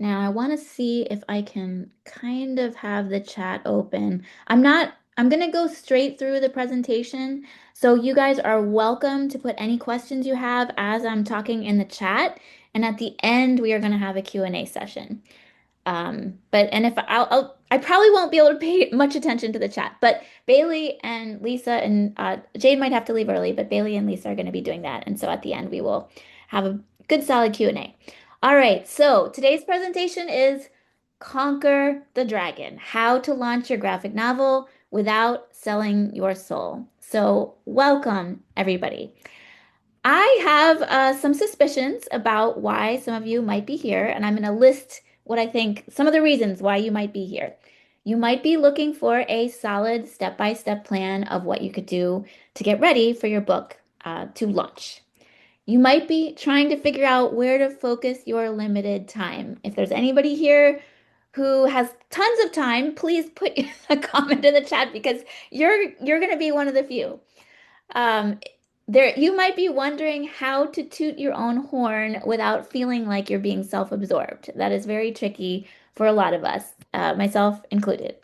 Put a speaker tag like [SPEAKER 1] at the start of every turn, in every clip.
[SPEAKER 1] Now I want to see if I can kind of have the chat open. I'm going to go straight through the presentation. So you guys are welcome to put any questions you have as I'm talking in the chat. And at the end, we are going to have a Q&A session. And if I probably won't be able to pay much attention to the chat, but Bailey and Lisa and Jade might have to leave early, but Bailey and Lisa are going to be doing that. And so at the end, we will have a good solid Q&A. All right, so today's presentation is Conquer the Dragon, how to launch your graphic novel without selling your soul. So welcome, everybody. I have some suspicions about why some of you might be here, and I'm going to list what I think some of the reasons why you might be here. You might be looking for a solid step-by-step plan of what you could do to get ready for your book to launch. You might be trying to figure out where to focus your limited time. If there's anybody here who has tons of time, please put a comment in the chat because you're going to be one of the few. Um, you might be wondering how to toot your own horn without feeling like you're being self-absorbed. That is very tricky for a lot of us, myself included.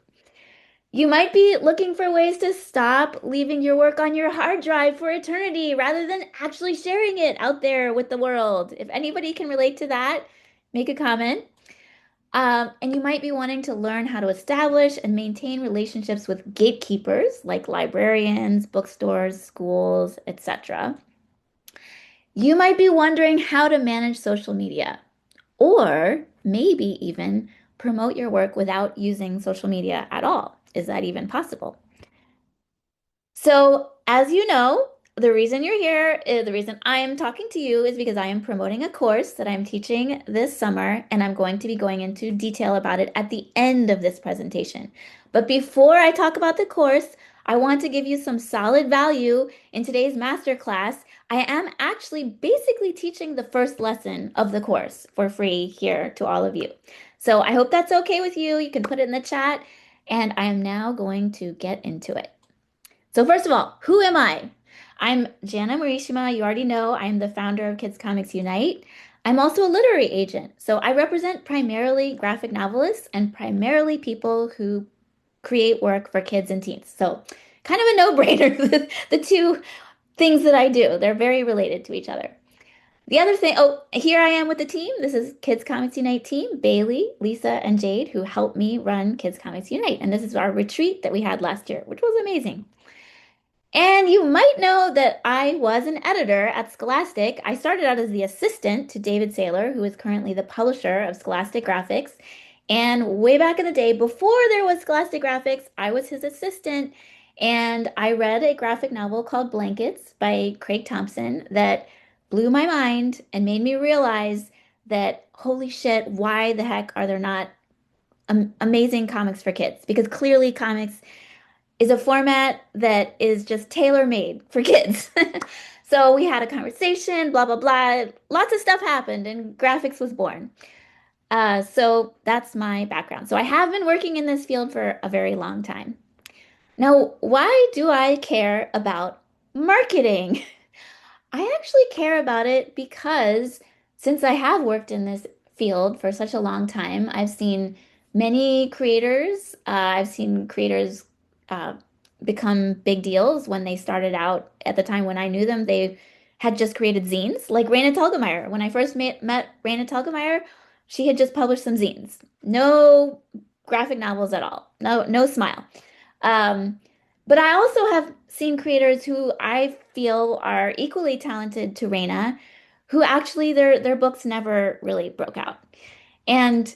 [SPEAKER 1] You might be looking for ways to stop leaving your work on your hard drive for eternity rather than actually sharing it out there with the world. If anybody can relate to that, make a comment. And you might be wanting to learn how to establish and maintain relationships with gatekeepers like librarians, bookstores, schools, etc. You might be wondering how to manage social media, or maybe even promote your work without using social media at all. Is that even possible? So, as you know, the reason you're here, the reason I am talking to you is because I am promoting a course that I'm teaching this summer, and I'm going to be going into detail about it at the end of this presentation. But before I talk about the course, I want to give you some solid value in today's masterclass. I am actually basically teaching the first lesson of the course for free here to all of you. So I hope that's okay with you. You can put it in the chat, and I am now going to get into it. So first of all, who am I? I'm Janna Morishima. You already know I'm the founder of Kids Comics Unite. I'm also a literary agent. So I represent primarily graphic novelists and primarily people who create work for kids and teens. So kind of a no-brainer, the two things that I do. They're very related to each other. The other thing, oh, here I am with the team. This is Kids Comics Unite team, Bailey, Lisa, and Jade, who helped me run Kids Comics Unite. And this is our retreat that we had last year, which was amazing. And you might know that I was an editor at Scholastic. I started out as the assistant to David Saylor, who is currently the publisher of Scholastic Graphics. And way back in the day, before there was Scholastic Graphics, I was his assistant. And I read a graphic novel called Blankets by Craig Thompson that blew my mind and made me realize that, holy shit, why the heck are there not amazing comics for kids? Because clearly comics is a format that is just tailor-made for kids. So we had a conversation, blah, blah, blah. Lots of stuff happened and graphics was born. So that's my background. So I have been working in this field for a very long time. Now, why do I care about marketing? I actually care about it because since I have worked in this field for such a long time, I've seen many creators. I've seen creators uh, become big deals when they started out. At the time when I knew them, they had just created zines, like Raina Telgemeier. When I first met Raina Telgemeier, she had just published some zines. No graphic novels at all. No smile. Um, but I also have seen creators who I feel are equally talented to Reina, who actually their books never really broke out. And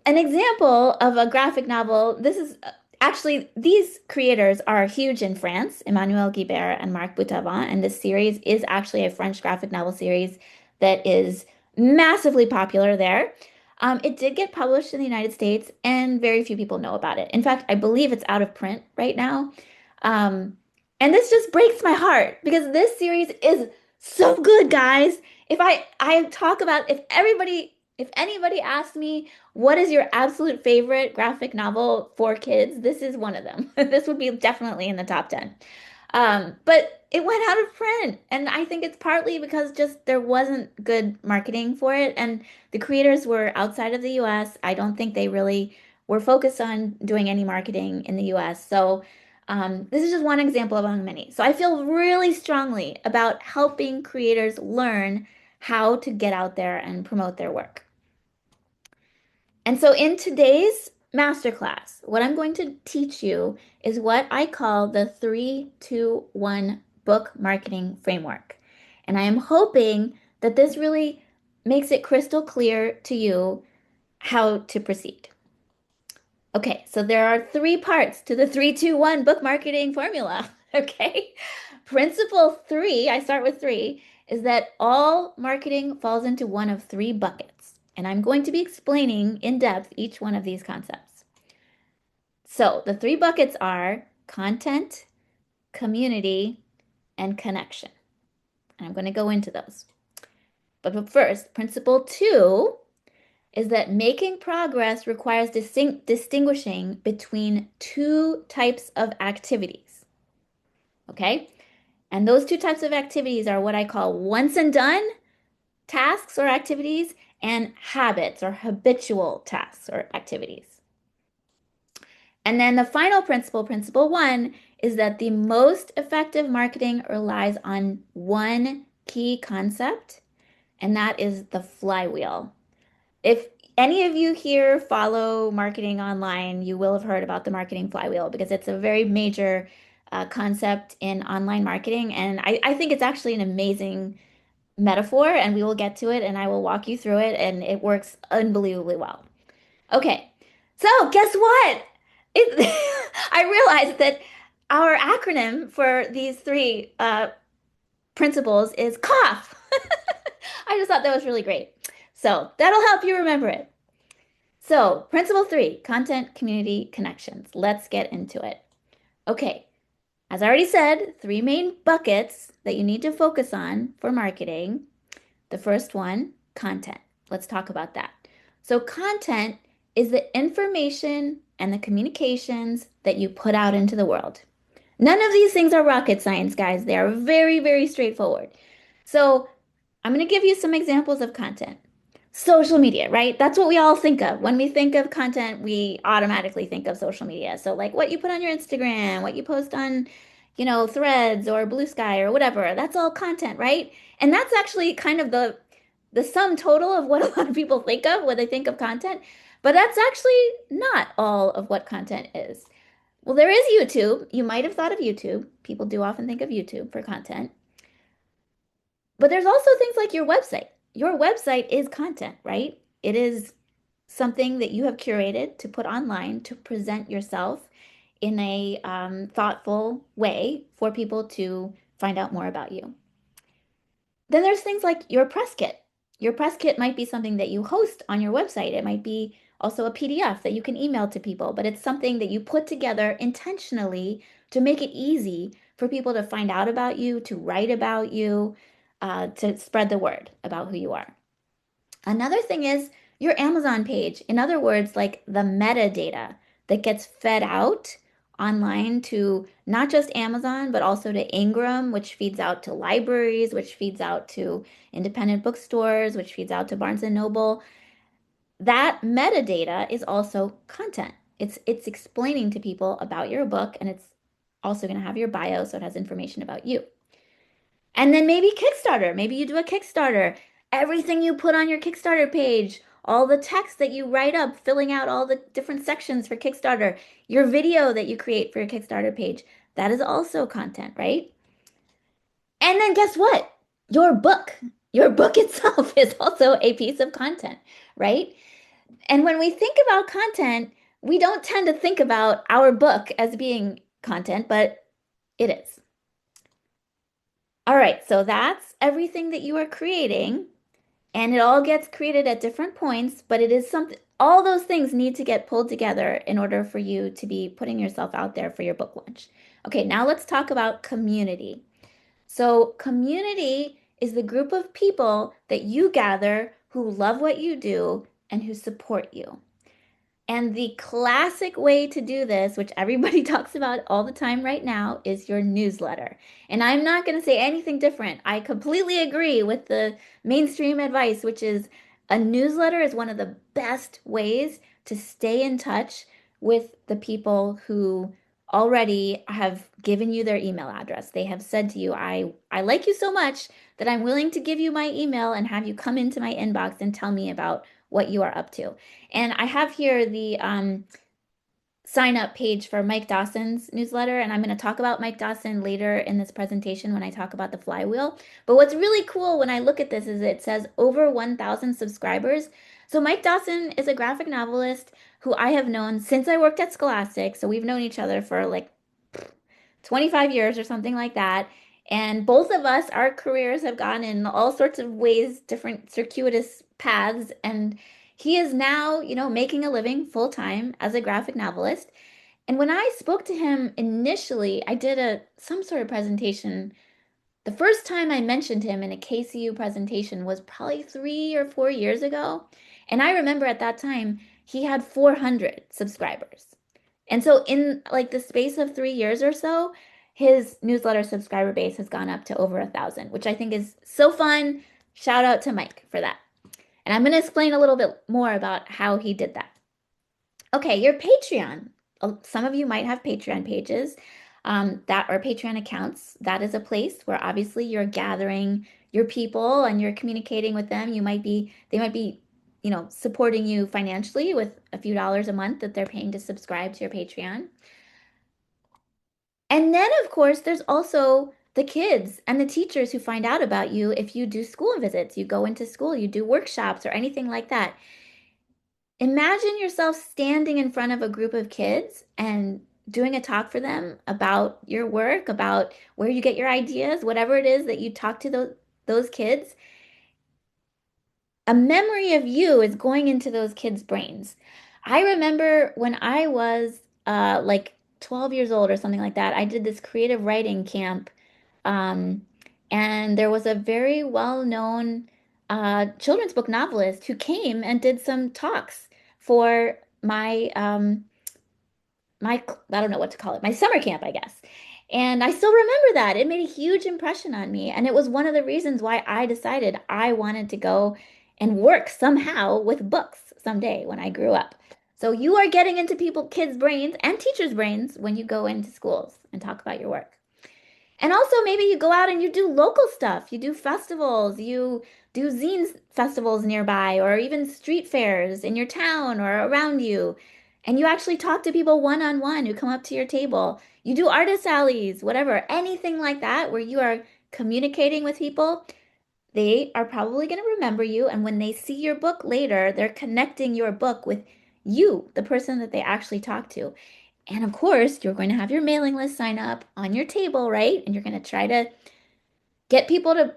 [SPEAKER 1] an example of a graphic novel, this is actually these creators are huge in France, Emmanuel Guibert and Marc Boutavant, and this series is actually a French graphic novel series that is massively popular there. It did get published in the United States, and very few people know about it. In fact, I believe it's out of print right now. Um, and this just breaks my heart because this series is so good, guys. If I talk about if anybody asks me what is your absolute favorite graphic novel for kids, this is one of them. This would be definitely in the top 10. But it went out of print. And I think it's partly because just there wasn't good marketing for it. And the creators were outside of the US. I don't think they really were focused on doing any marketing in the US. So this is just one example among many. So I feel really strongly about helping creators learn how to get out there and promote their work. And so in today's masterclass, what I'm going to teach you is what I call the 3-2-1 book marketing framework. And I am hoping that this really makes it crystal clear to you how to proceed. Okay, so there are three parts to the 3-2-1 book marketing formula. Okay. Principle three, I start with three, is that all marketing falls into one of three buckets. And I'm going to be explaining in depth each one of these concepts. So the three buckets are content, community, and connection. And I'm going to go into those. But first, principle two is that making progress requires distinguishing between two types of activities. Okay? And those two types of activities are what I call once and done tasks or activities and habits or habitual tasks or activities. And then the final principle, principle one, is that the most effective marketing relies on one key concept, and that is the flywheel. If any of you here follow marketing online, you will have heard about the marketing flywheel because it's a very major concept in online marketing. And I think it's actually an amazing metaphor, and we will get to it, and I will walk you through it, and it works unbelievably well. Okay, so guess what? I realized that our acronym for these three principles is COUGH. I just thought that was really great. So that'll help you remember it. So, principle three, content, community, connections. Let's get into it. Okay, as I already said, three main buckets that you need to focus on for marketing. The first one, content. Let's talk about that. So, content is the information and the communications that you put out into the world. None of these things are rocket science, guys. They are very, very straightforward. So, I'm going to give you some examples of content. Social media, right? That's what we all think of. When we think of content, we automatically think of social media. So like what you put on your Instagram, what you post on, Threads or Blue Sky or whatever, that's all content, right? And that's actually kind of the sum total of what a lot of people think of when they think of content. But that's actually not all of what content is. Well, there is YouTube. You might have thought of YouTube. People do often think of YouTube for content. But there's also things like your website. Your website is content, right? It is something that you have curated to put online to present yourself in a thoughtful way for people to find out more about you. Then there's things like your press kit. Your press kit might be something that you host on your website. It might be also a PDF that you can email to people, but it's something that you put together intentionally to make it easy for people to find out about you, to write about you, to spread the word about who you are. Another thing is your Amazon page. In other words, like the metadata that gets fed out online to not just Amazon, but also to Ingram, which feeds out to libraries, which feeds out to independent bookstores, which feeds out to Barnes and Noble. That metadata is also content. It's explaining to people about your book, and it's also going to have your bio, so it has information about you. And then maybe Kickstarter. Maybe you do a Kickstarter. Everything you put on your Kickstarter page, all the text that you write up, filling out all the different sections for Kickstarter, your video that you create for your Kickstarter page, that is also content, right? And then guess what? Your book itself is also a piece of content, right? And when we think about content, we don't tend to think about our book as being content, but it is. All right, so that's everything that you are creating, and it all gets created at different points, but it is something, all those things need to get pulled together in order for you to be putting yourself out there for your book launch. Okay, now let's talk about community. So, community is the group of people that you gather who love what you do and who support you. And the classic way to do this, which everybody talks about all the time right now, is your newsletter. And I'm not going to say anything different. I completely agree with the mainstream advice, which is a newsletter is one of the best ways to stay in touch with the people who already have given you their email address. They have said to you, I like you so much that I'm willing to give you my email and have you come into my inbox and tell me about what you are up to. And I have here the sign up page for Mike Dawson's newsletter, and I'm going to talk about Mike Dawson later in this presentation when I talk about the flywheel. But what's really cool when I look at this is it says over 1,000 subscribers. So Mike Dawson is a graphic novelist who I have known since I worked at Scholastic. So we've known each other for like 25 years or something like that. And both of us, our careers have gone in all sorts of ways, different circuitous paths. And he is now, making a living full time as a graphic novelist. And when I spoke to him initially, I did some sort of presentation. The first time I mentioned him in a KCU presentation was probably 3 or 4 years ago. And I remember at that time he had 400 subscribers. And so in like the space of 3 years or so, his newsletter subscriber base has gone up to over 1,000, which I think is so fun. Shout out to Mike for that. And I'm going to explain a little bit more about how he did that. Okay, your Patreon. Some of you might have Patreon pages that are Patreon accounts. That is a place where obviously you're gathering your people and you're communicating with them. They might be, supporting you financially with a few dollars a month that they're paying to subscribe to your Patreon. And then, of course, there's also the kids and the teachers who find out about you if you do school visits, you go into school, you do workshops or anything like that. Imagine yourself standing in front of a group of kids and doing a talk for them about your work, about where you get your ideas, whatever it is that you talk to those kids. A memory of you is going into those kids' brains. I remember when I was like 12 years old or something like that, I did this creative writing camp. Um, and there was a very well-known children's book novelist who came and did some talks for my I don't know what to call it, my summer camp, I guess. And I still remember that. It made a huge impression on me. And it was one of the reasons why I decided I wanted to go and work somehow with books someday when I grew up. So you are getting into kids' brains and teachers' brains when you go into schools and talk about your work. And also, maybe you go out and you do local stuff. You do festivals, you do zine festivals nearby, or even street fairs in your town or around you. And you actually talk to people one on one who come up to your table. You do artist alleys, whatever, anything like that, where you are communicating with people. They are probably going to remember you. And when they see your book later, they're connecting your book with you, the person that they actually talk to. And of course, you're going to have your mailing list sign up on your table, right? And you're going to try to get people to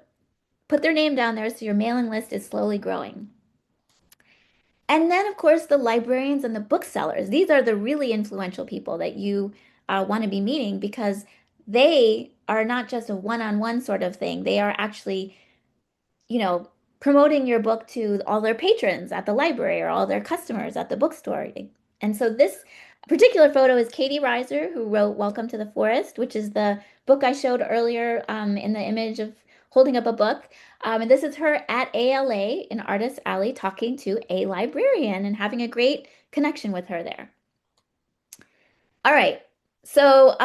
[SPEAKER 1] put their name down there so your mailing list is slowly growing. And then, of course, the librarians and the booksellers. These are the really influential people that you want to be meeting because they are not just a one-on-one sort of thing. They are actually promoting your book to all their patrons at the library or all their customers at the bookstore. And so this particular photo is Katie Reiser, who wrote Welcome to the Forest, which is the book I showed earlier in the image of holding up a book. And this is her at ALA in Artist Alley talking to a librarian and having a great connection with her there. All right. So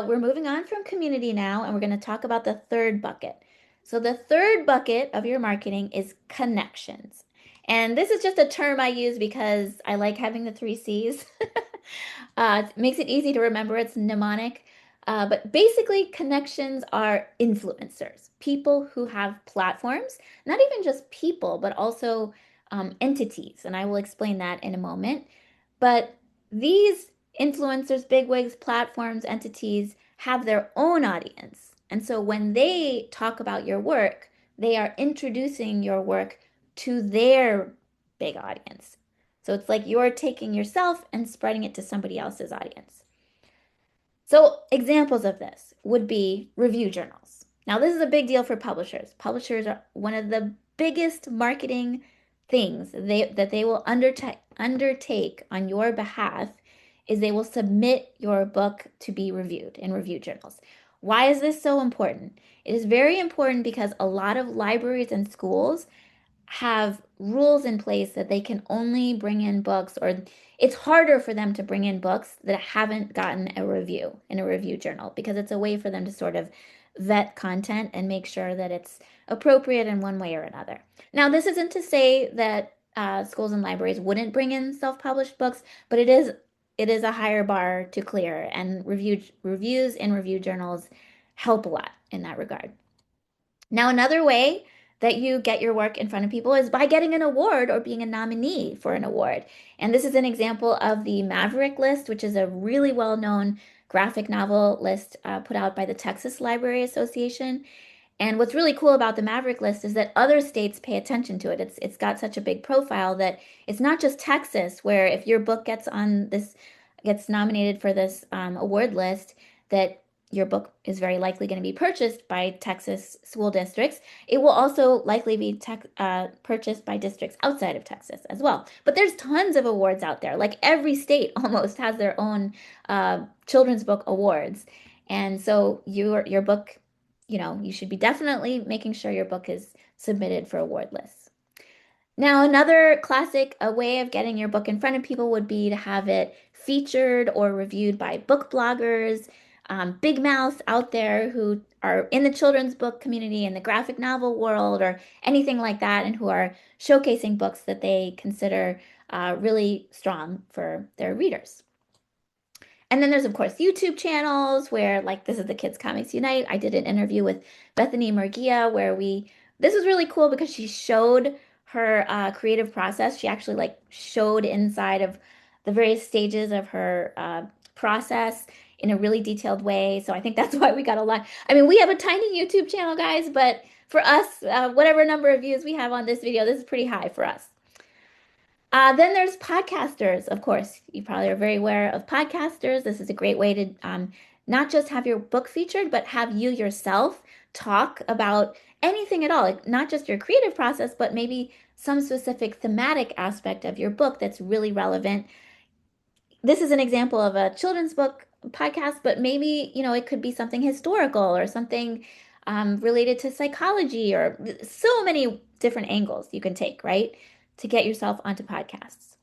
[SPEAKER 1] we're moving on from community now, and we're going to talk about the third bucket. So the third bucket of your marketing is connections. And this is just a term I use because I like having the three C's. It makes it easy to remember. It's mnemonic. But basically, connections are influencers, people who have platforms, not even just people, but also entities. And I will explain that in a moment. But these influencers, bigwigs, platforms, entities have their own audience. And so when they talk about your work, they are introducing your work to their big audience. So it's like you're taking yourself and spreading it to somebody else's audience. So examples of this would be review journals. Now, this is a big deal for publishers. Publishers are one of the biggest marketing things that they will undertake on your behalf is they will submit your book to be reviewed in review journals. Why is this so important? It is very important because a lot of libraries and schools have rules in place that they can only bring in books, or it's harder for them to bring in books that haven't gotten a review in a review journal because it's a way for them to sort of vet content and make sure that it's appropriate in one way or another. Now, this isn't to say that schools and libraries wouldn't bring in self-published books, but it is a higher bar to clear, and reviews in review journals help a lot in that regard. Now, another way that you get your work in front of people is by getting an award or being a nominee for an award. And this is an example of the Maverick list, which is a really well-known graphic novel list put out by the Texas Library Association. And what's really cool about the Maverick list is that other states pay attention to it. It's got such a big profile that it's not just Texas, where if your book gets nominated for this award list, that your book is very likely going to be purchased by Texas school districts. It will also likely be purchased by districts outside of Texas as well. But there's tons of awards out there. Like every state almost has their own children's book awards. And so your book, you should be definitely making sure your book is submitted for award lists. Now, another classic way of getting your book in front of people would be to have it featured or reviewed by book bloggers, big mouths out there who are in the children's book community, in the graphic novel world, or anything like that, and who are showcasing books that they consider really strong for their readers. And then there's, of course, YouTube channels where, like, this is the Kids Comics Unite. I did an interview with Bethany Murguia where this was really cool because she showed her creative process. She actually, like, showed inside of the various stages of her process in a really detailed way. So I think that's why we got a lot. I mean, we have a tiny YouTube channel, guys, but for us, whatever number of views we have on this video, this is pretty high for us. Then there's podcasters, of course. You probably are very aware of podcasters. This is a great way to not just have your book featured, but have you yourself talk about anything at all, like not just your creative process, but maybe some specific thematic aspect of your book that's really relevant. This is an example of a children's book podcast, but maybe, it could be something historical or something related to psychology, or so many different angles you can take, right, to get yourself onto podcasts.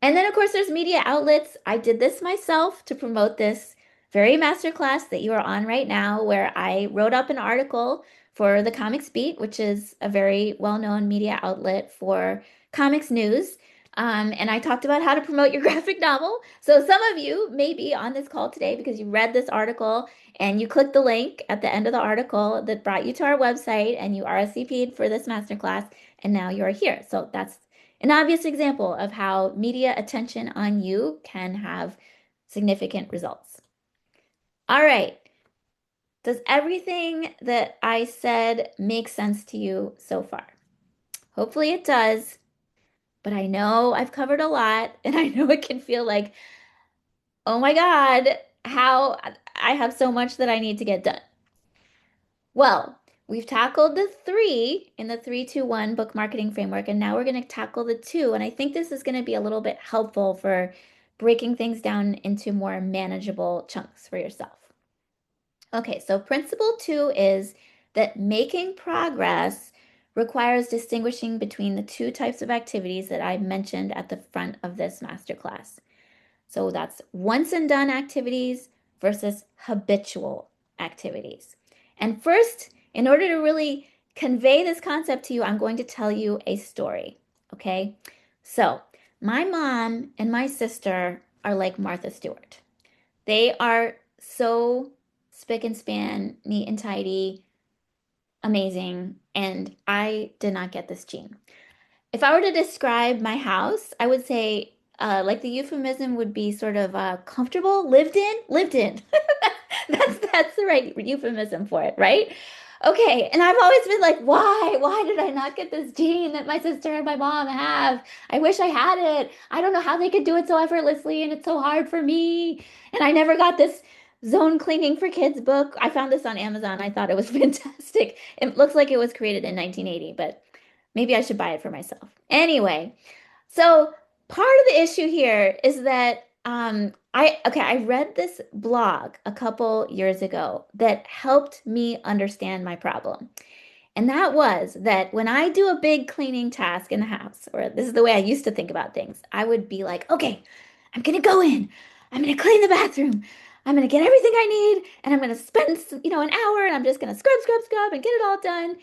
[SPEAKER 1] And then, of course, there's media outlets. I did this myself to promote this very masterclass that you are on right now, where I wrote up an article for the Comics Beat, which is a very well-known media outlet for comics news. And I talked about how to promote your graphic novel. So some of you may be on this call today because you read this article and you clicked the link at the end of the article that brought you to our website, and you RSVP'd for this masterclass, and now you're here. So that's an obvious example of how media attention on you can have significant results. All right. Does everything that I said make sense to you so far? Hopefully it does. But I know I've covered a lot, and I know it can feel like, oh my God, how I have so much that I need to get done. Well, we've tackled the 3 in the 3-2-1 book marketing framework, and now we're going to tackle the 2. And I think this is going to be a little bit helpful for breaking things down into more manageable chunks for yourself. Okay, so principle 2 is that making progress requires distinguishing between the 2 types of activities that I mentioned at the front of this masterclass. So that's once and done activities versus habitual activities. And first, in order to really convey this concept to you, I'm going to tell you a story, okay? So my mom and my sister are like Martha Stewart. They are so spick and span, neat and tidy, amazing, and I did not get this gene. If I were to describe my house, I would say, like the euphemism would be sort of comfortable, lived in. That's the right euphemism for it, right? Okay, and I've always been like, why did I not get this gene that my sister and my mom have? I wish I had it. I don't know how they could do it so effortlessly, and it's so hard for me. And I never got this Zone Clinging for Kids book. I found this on Amazon. I thought it was fantastic. It looks like it was created in 1980, but Maybe I should buy it for myself. Anyway, so part of the issue here is that I read this blog a couple years ago that helped me understand my problem. And that was that when I do a big cleaning task in the house, or this is the way I used to think about things, I would be like, okay, I'm gonna go in, I'm gonna clean the bathroom, I'm gonna get everything I need, and I'm gonna spend, an hour, and I'm just gonna scrub, scrub, scrub, and get it all done.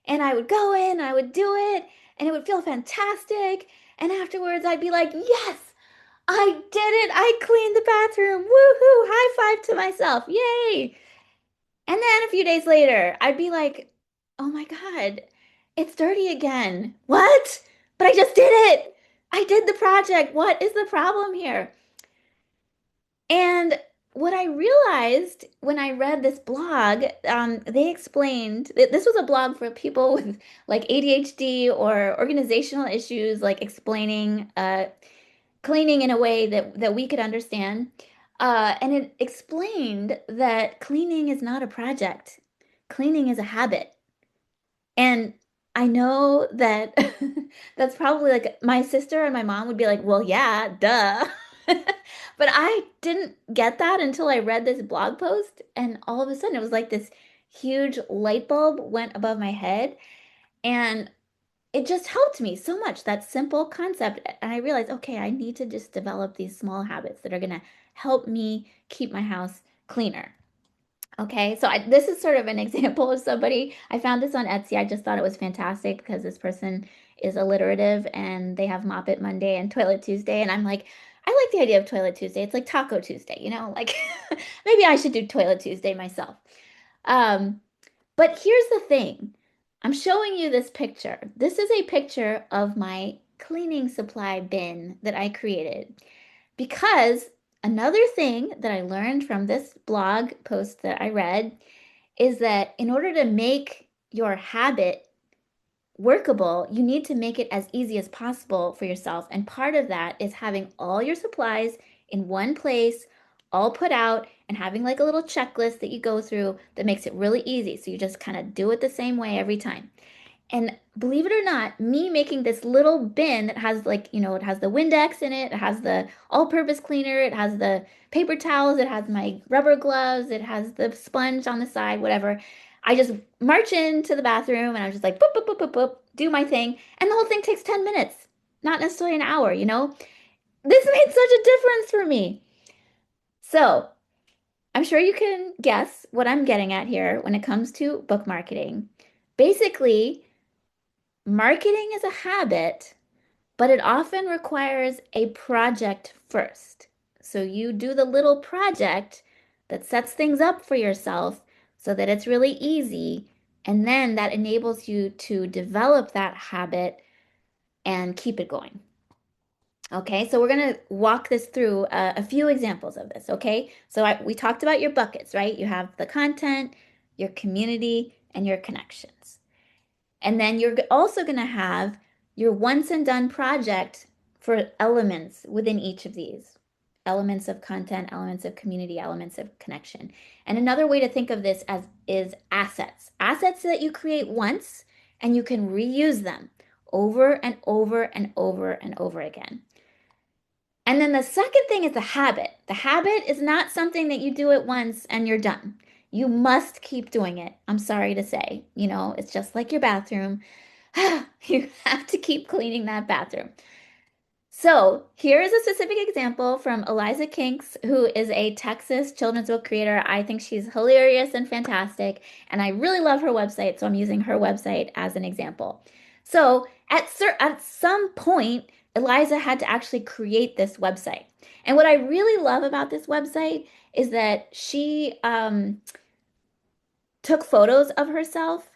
[SPEAKER 1] And I would go in, I would do it, and it would feel fantastic. And afterwards, I'd be like, yes, I did it. I cleaned the bathroom. Woohoo! High five to myself. Yay! And then a few days later, I'd be like, oh my God, it's dirty again. What? But I just did it. I did the project. What is the problem here? And what I realized when I read this blog, they explained this was a blog for people with like ADHD or organizational issues, like explaining cleaning in a way that we could understand. And it explained that cleaning is not a project. Cleaning is a habit. And I know that that's probably like my sister and my mom would be like, well, yeah, duh. But I didn't get that until I read this blog post. And all of a sudden, it was like this huge light bulb went above my head. And it just helped me so much, that simple concept. And I realized, okay, I need to just develop these small habits that are going to help me keep my house cleaner. Okay, so this is sort of an example of somebody. I found this on Etsy. I just thought it was fantastic because this person is alliterative and they have Mop It Monday and Toilet Tuesday. And I'm like, I like the idea of Toilet Tuesday. It's like Taco Tuesday, like maybe I should do Toilet Tuesday myself. Um, but here's the thing. I'm showing you this picture. This is a picture of my cleaning supply bin that I created. Because another thing that I learned from this blog post that I read is that in order to make your habit workable, you need to make it as easy as possible for yourself. And part of that is having all your supplies in one place, all put out, and having like a little checklist that you go through that makes it really easy. So you just kind of do it the same way every time. And believe it or not, me making this little bin that has like, it has the Windex in it, it has the all-purpose cleaner, it has the paper towels, it has my rubber gloves, it has the sponge on the side, whatever. I just march into the bathroom and I was just like, boop, boop, boop, boop, boop, do my thing. And the whole thing takes 10 minutes, not necessarily an hour. This made such a difference for me. So I'm sure you can guess what I'm getting at here when it comes to book marketing. Basically, marketing is a habit, but it often requires a project first. So you do the little project that sets things up for yourself so that it's really easy, and then that enables you to develop that habit and keep it going. Okay, so we're going to walk this through a few examples of this. Okay, so we talked about your buckets, right? You have the content, your community, and your connections. And then you're also going to have your once and done project for elements within each of these elements of content, elements of community, elements of connection. And another way to think of this as is assets. Assets that you create once and you can reuse them over and over and over and over again. And then the second thing is the habit. The habit is not something that you do it once and you're done. You must keep doing it. I'm sorry to say, it's just like your bathroom. You have to keep cleaning that bathroom. So here is a specific example from Eliza Kinks, who is a Texas children's book creator. I think she's hilarious and fantastic, and I really love her website, so I'm using her website as an example. So at some point, Eliza had to actually create this website. And what I really love about this website is that she took photos of herself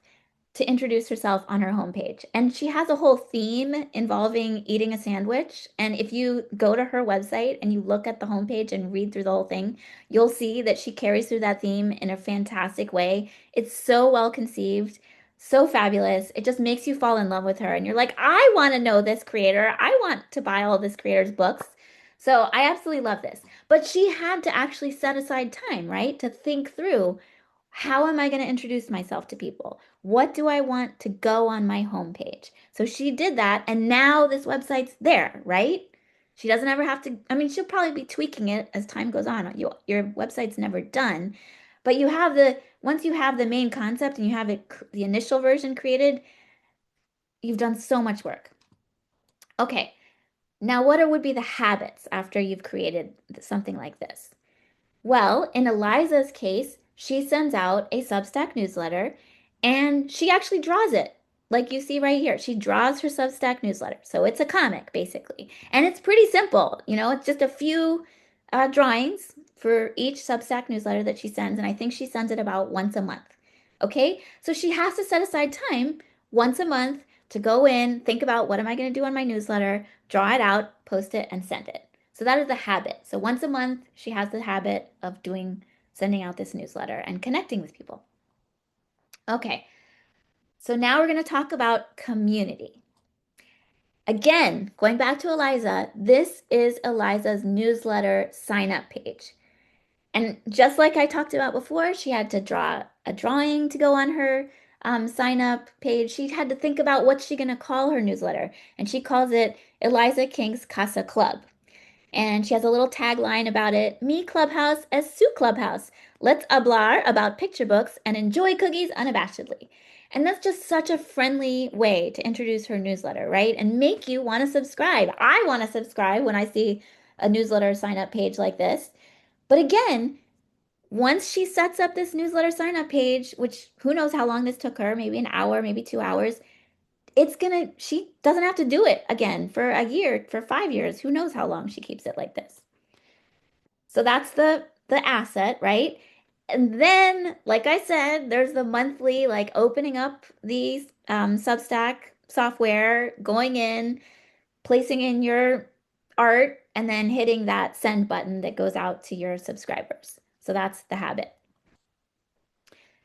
[SPEAKER 1] to introduce herself on her homepage. And she has a whole theme involving eating a sandwich. And if you go to her website and you look at the homepage and read through the whole thing, you'll see that she carries through that theme in a fantastic way. It's so well conceived, so fabulous. It just makes you fall in love with her. And you're like, I want to know this creator. I want to buy all this creator's books. So I absolutely love this. But she had to actually set aside time, right, to think through how am I going to introduce myself to people? What do I want to go on my homepage? So she did that, and now this website's there, right? She doesn't ever have to, I mean, she'll probably be tweaking it as time goes on. Your website's never done, but once you have the main concept and you have the initial version created, you've done so much work. Okay, now would be the habits after you've created something like this? Well, in Eliza's case, she sends out a Substack newsletter and she actually draws it. Like you see right here, she draws her Substack newsletter. So it's a comic, basically. And it's pretty simple. It's just a few drawings for each Substack newsletter that she sends. And I think she sends it about once a month. Okay? So she has to set aside time once a month to go in, think about what am I going to do on my newsletter, draw it out, post it, and send it. So that is the habit. So once a month, she has the habit of sending out this newsletter and connecting with people. Okay, so now we're going to talk about community. Again, going back to Eliza, this is Eliza's newsletter sign up page. And just like I talked about before, she had to draw a drawing to go on her sign up page. She had to think about what's she going to call her newsletter. And she calls it Eliza King's Casa Club. And she has a little tagline about it. Me Clubhouse as Sue Clubhouse. Let's hablar about picture books and enjoy cookies unabashedly. And that's just such a friendly way to introduce her newsletter, right? And make you want to subscribe. I want to subscribe when I see a newsletter sign up page like this. But again, once she sets up this newsletter sign up page, which who knows how long this took her, maybe an hour, maybe 2 hours, she doesn't have to do it again for a year, for 5 years. Who knows how long she keeps it like this. So that's the asset, right? And then, like I said, there's the monthly, like opening up the Substack software, going in, placing in your art, and then hitting that send button that goes out to your subscribers. So that's the habit.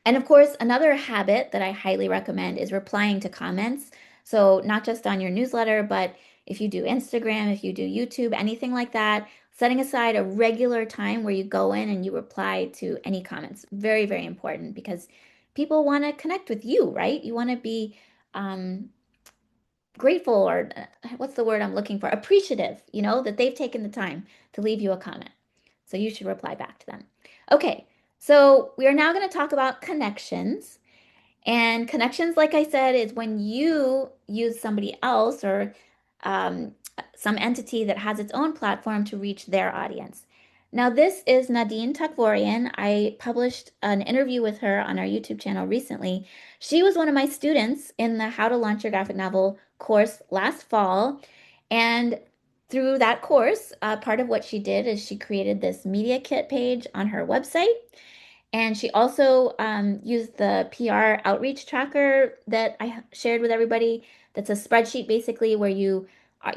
[SPEAKER 1] And of course, another habit that I highly recommend is replying to comments. So, not just on your newsletter, but if you do Instagram, if you do YouTube, anything like that, setting aside a regular time where you go in and you reply to any comments. Very, very important because people want to connect with you, right? You want to be um, grateful or what's the word I'm looking for? Appreciative, that they've taken the time to leave you a comment. So you should reply back to them. Okay, so we are now going to talk about connections. And connections, like I said, is when you use somebody else or um, some entity that has its own platform to reach their audience. Now, this is Nadine Takvorian. I published an interview with her on our YouTube channel recently. She was one of my students in the How to Launch Your Graphic Novel course last fall. And through that course, part of what she did is she created this media kit page on her website. And she also used the PR outreach tracker that I shared with everybody. That's a spreadsheet basically where you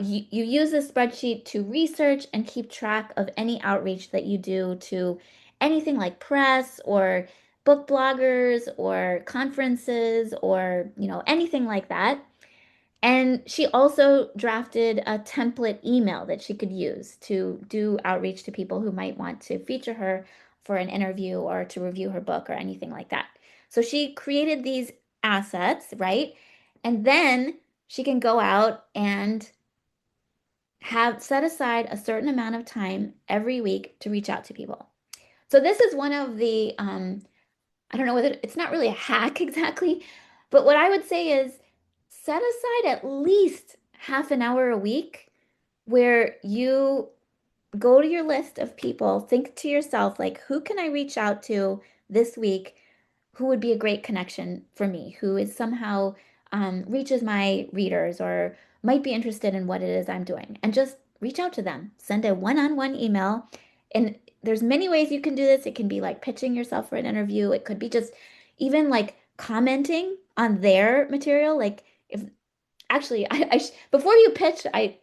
[SPEAKER 1] use this spreadsheet to research and keep track of any outreach that you do to anything like press or book bloggers or conferences or anything like that. And she also drafted a template email that she could use to do outreach to people who might want to feature her for an interview or to review her book or anything like that. So she created these assets, right? And then she can go out and have set aside a certain amount of time every week to reach out to people. So this is one of the I don't know whether it's not really a hack exactly, but what I would say is set aside at least half an hour a week where you go to your list of people, think to yourself, like, who can I reach out to this week who would be a great connection for me, who is somehow reaches my readers or might be interested in what it is I'm doing, and just reach out to them. Send a one-on-one email. And there's many ways you can do this. It can be like pitching yourself for an interview. It could be just even like commenting on their material. Like if actually, before you pitch, I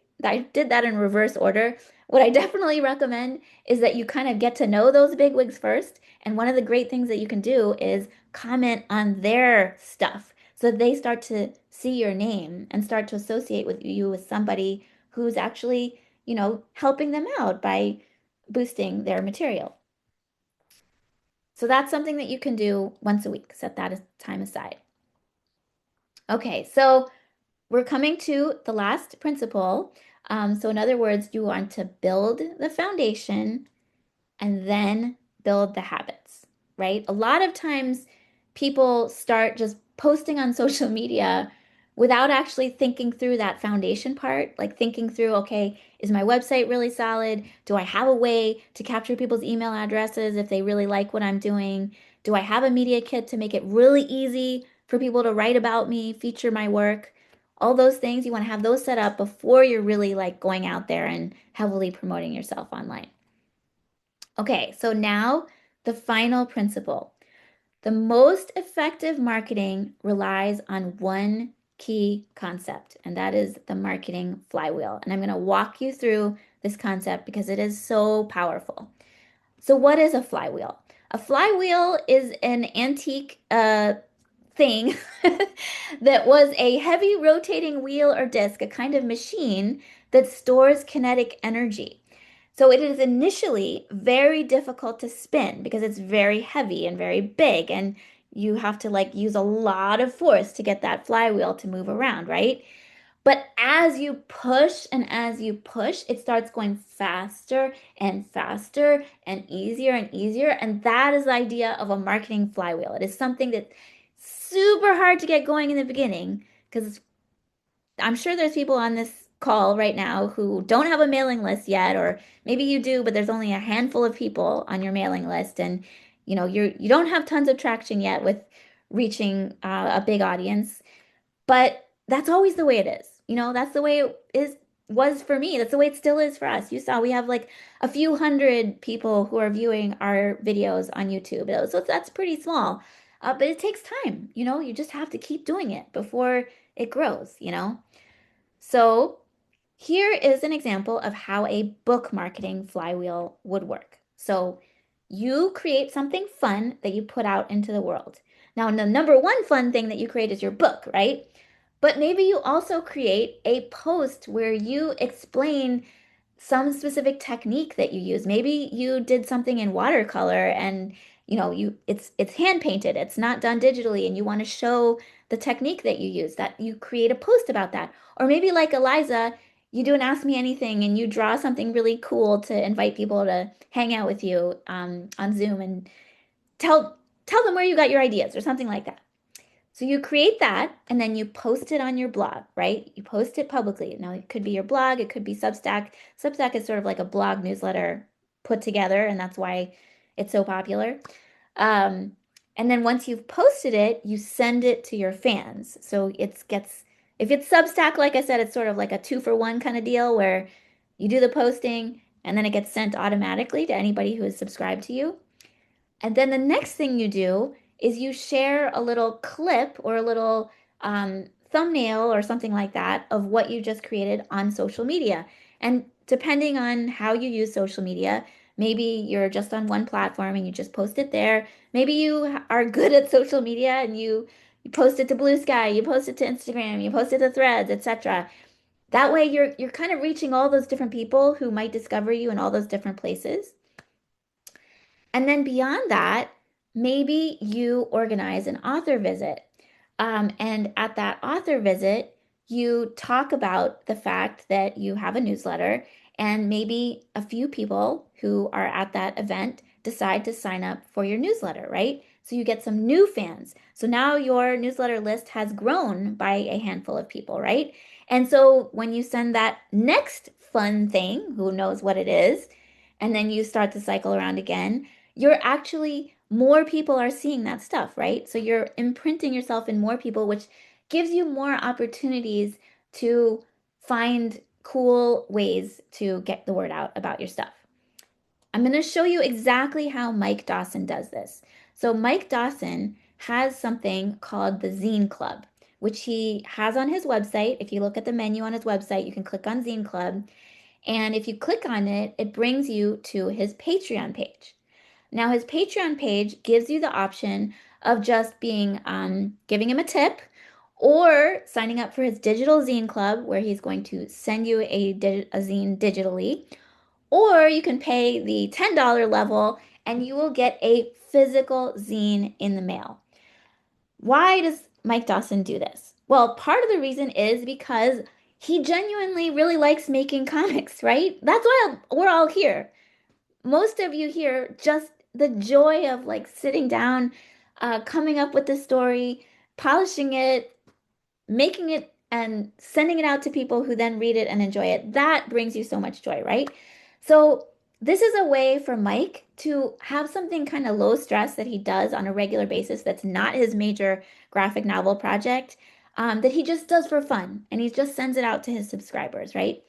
[SPEAKER 1] did that in reverse order. What I definitely recommend is that you kind of get to know those bigwigs first. And one of the great things that you can do is comment on their stuff so that they start to see your name and start to associate with you with somebody who's actually, helping them out by boosting their material. So that's something that you can do once a week. Set that time aside. Okay, so we're coming to the last principle. So in other words, you want to build the foundation and then build the habits, right? A lot of times people start just posting on social media without actually thinking through that foundation part, like thinking through, okay, is my website really solid? Do I have a way to capture people's email addresses if they really like what I'm doing? Do I have a media kit to make it really easy for people to write about me, feature my work? All those things, you want to have those set up before you're really like going out there and heavily promoting yourself online. Okay, so now the final principle. The most effective marketing relies on one key concept, and that is the marketing flywheel. And I'm going to walk you through this concept because it is so powerful. So, what is a flywheel? A flywheel is an antique thing that was a heavy rotating wheel or disc, a kind of machine that stores kinetic energy. So it is initially very difficult to spin because it's very heavy and very big, and you have to like use a lot of force to get that flywheel to move around, right? But as you push and as you push, it starts going faster and faster and easier. And that is the idea of a marketing flywheel. It is something that's super hard to get going in the beginning because I'm sure there's people on this call right now who don't have a mailing list yet, or maybe you do, but there's only a handful of people on your mailing list, and you don't have tons of traction yet with reaching a big audience. But that's always the way it is. That's the way it was for me. That's the way it still is for us. You saw we have like a few hundred people who are viewing our videos on YouTube. So that's pretty small. But it takes time, you just have to keep doing it before it grows. So here is an example of how a book marketing flywheel would work. So you create something fun that you put out into the world. Now, the number one fun thing that you create is your book, right? But maybe you also create a post where you explain some specific technique that you use. Maybe you did something in watercolor and it's hand painted. It's not done digitally and you want to show the technique that you use, that you create a post about that. Or maybe like Eliza, you do an Ask Me Anything and you draw something really cool to invite people to hang out with you on Zoom and tell them where you got your ideas or something like that. So you create that and then you post it on your blog, right? You post it publicly. Now it could be your blog, it could be Substack. Substack is sort of like a blog newsletter put together, and that's why it's so popular. Um, and then once you've posted it, you send it to your fans. So if it's Substack, like I said, it's sort of like a 2-for-1 kind of deal where you do the posting and then it gets sent automatically to anybody who is subscribed to you. And then the next thing you do is you share a little clip or a little thumbnail or something like that of what you just created on social media. And depending on how you use social media, maybe you're just on one platform and you just post it there. Maybe you are good at social media and you post it to Blue Sky, you post it to Instagram, you post it to Threads, etc. That way you're kind of reaching all those different people who might discover you in all those different places. And then beyond that, maybe you organize an author visit. And at that author visit, you talk about the fact that you have a newsletter, and maybe a few people who are at that event decide to sign up for your newsletter, right? So you get some new fans. So now your newsletter list has grown by a handful of people, right? And so when you send that next fun thing, who knows what it is, and then you start to cycle around again, you're actually more people are seeing that stuff, right? So you're imprinting yourself in more people, which gives you more opportunities to find cool ways to get the word out about your stuff. I'm going to show you exactly how Mike Dawson does this. So Mike Dawson has something called the Zine Club, which he has on his website. If you look at the menu on his website, you can click on Zine Club. And if you click on it, it brings you to his Patreon page. Now, his Patreon page gives you the option of just giving him a tip or signing up for his digital zine club, where he's going to send you a zine digitally. Or you can pay the $10 level and you will get a physical zine in the mail. Why does Mike Dawson do this? Well, part of the reason is because he genuinely really likes making comics, right? That's why we're all here. Most of you here, just the joy of like sitting down, coming up with the story, polishing it, making it and sending it out to people who then read it and enjoy it. That brings you so much joy, right? So this is a way for Mike to have something kind of low stress that he does on a regular basis that's not his major graphic novel project, that he just does for fun and he just sends it out to his subscribers, right?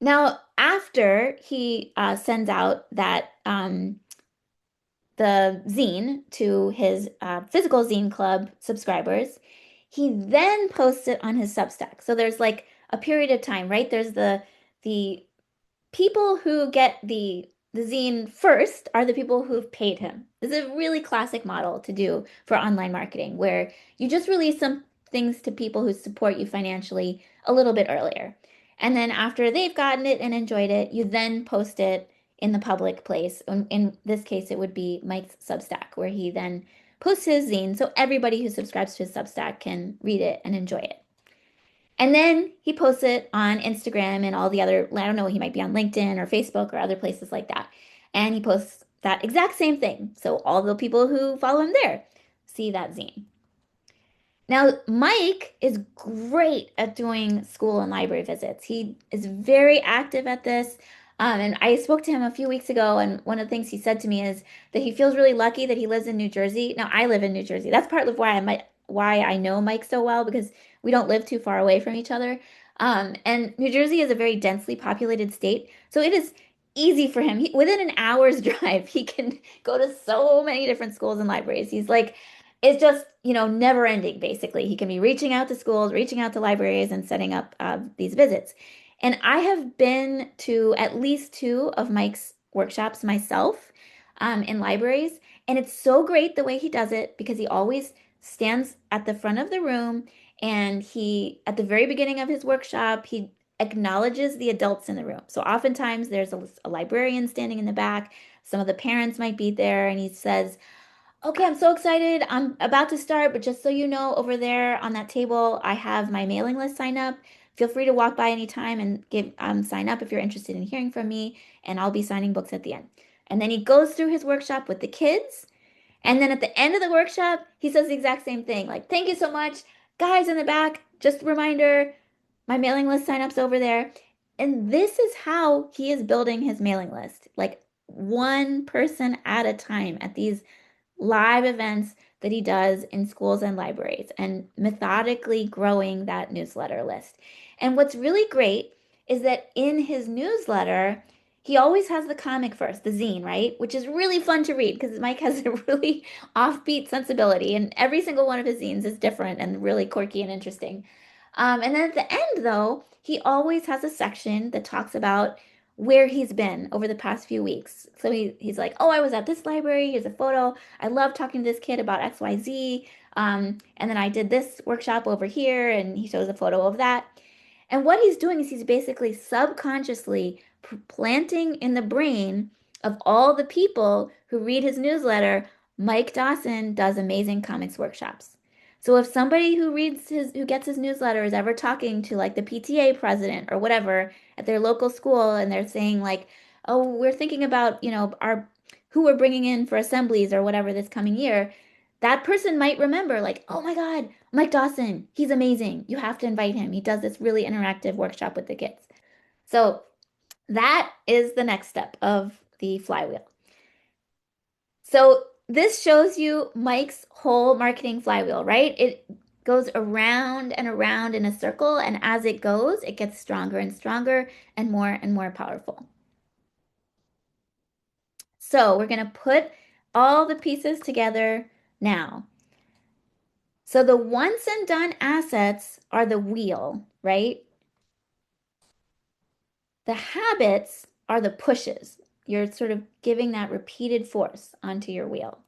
[SPEAKER 1] Now, after he sends out the zine to his physical zine club subscribers, he then posts it on his Substack. So there's like a period of time, right? There's the people who get the zine first are the people who've paid him. This is a really classic model to do for online marketing, where you just release some things to people who support you financially a little bit earlier. And then after they've gotten it and enjoyed it, you then post it in the public place. In this case, it would be Mike's Substack, where he then posts his zine so everybody who subscribes to his Substack can read it and enjoy it. And then he posts it on Instagram and all the other, I don't know, he might be on LinkedIn or Facebook or other places like that. And he posts that exact same thing. So all the people who follow him there see that zine. Now, Mike is great at doing school and library visits. He is very active at this. And I spoke to him a few weeks ago, and one of the things he said to me is that he feels really lucky that he lives in New Jersey. Now, I live in New Jersey. That's part of why I know Mike so well, because we don't live too far away from each other. And New Jersey is a very densely populated state, so it is easy for him. Within an hour's drive, he can go to so many different schools and libraries. He's like, it's just, never ending, basically. He can be reaching out to schools, reaching out to libraries, and setting up these visits. And I have been to at least two of Mike's workshops myself in libraries. And it's so great the way he does it, because he always stands at the front of the room, and at the very beginning of his workshop, he acknowledges the adults in the room. So oftentimes there's a librarian standing in the back. Some of the parents might be there, and he says, "Okay, I'm so excited. I'm about to start, but just so you know, over there on that table, I have my mailing list sign up. Feel free to walk by anytime and give sign up if you're interested in hearing from me, and I'll be signing books at the end." And then he goes through his workshop with the kids, and then at the end of the workshop, he says the exact same thing, like, "Thank you so much, guys in the back. Just a reminder, my mailing list sign up's over there." And this is how he is building his mailing list, like one person at a time at these live events that he does in schools and libraries, and methodically growing that newsletter list. And what's really great is that in his newsletter, he always has the comic first, the zine, right? Which is really fun to read because Mike has a really offbeat sensibility, and every single one of his zines is different and really quirky and interesting. And then at the end, though, he always has a section that talks about where he's been over the past few weeks. So he's like, "Oh, I was at this library. Here's a photo. I love talking to this kid about XYZ. And then I did this workshop over here," and he shows a photo of that. And what he's doing is he's basically subconsciously planting in the brain of all the people who read his newsletter, Mike Dawson does amazing comics workshops. So if somebody who gets his newsletter is ever talking to like the PTA president or whatever at their local school, and they're saying like, "Oh, we're thinking about, our who we're bringing in for assemblies or whatever this coming year," that person might remember like, "Oh my God, Mike Dawson, he's amazing. You have to invite him. He does this really interactive workshop with the kids." So that is the next step of the flywheel. So this shows you Mike's whole marketing flywheel, right? It goes around and around in a circle, and as it goes, it gets stronger and stronger and more powerful. So we're going to put all the pieces together now. So the once and done assets are the wheel, right? The habits are the pushes. You're sort of giving that repeated force onto your wheel.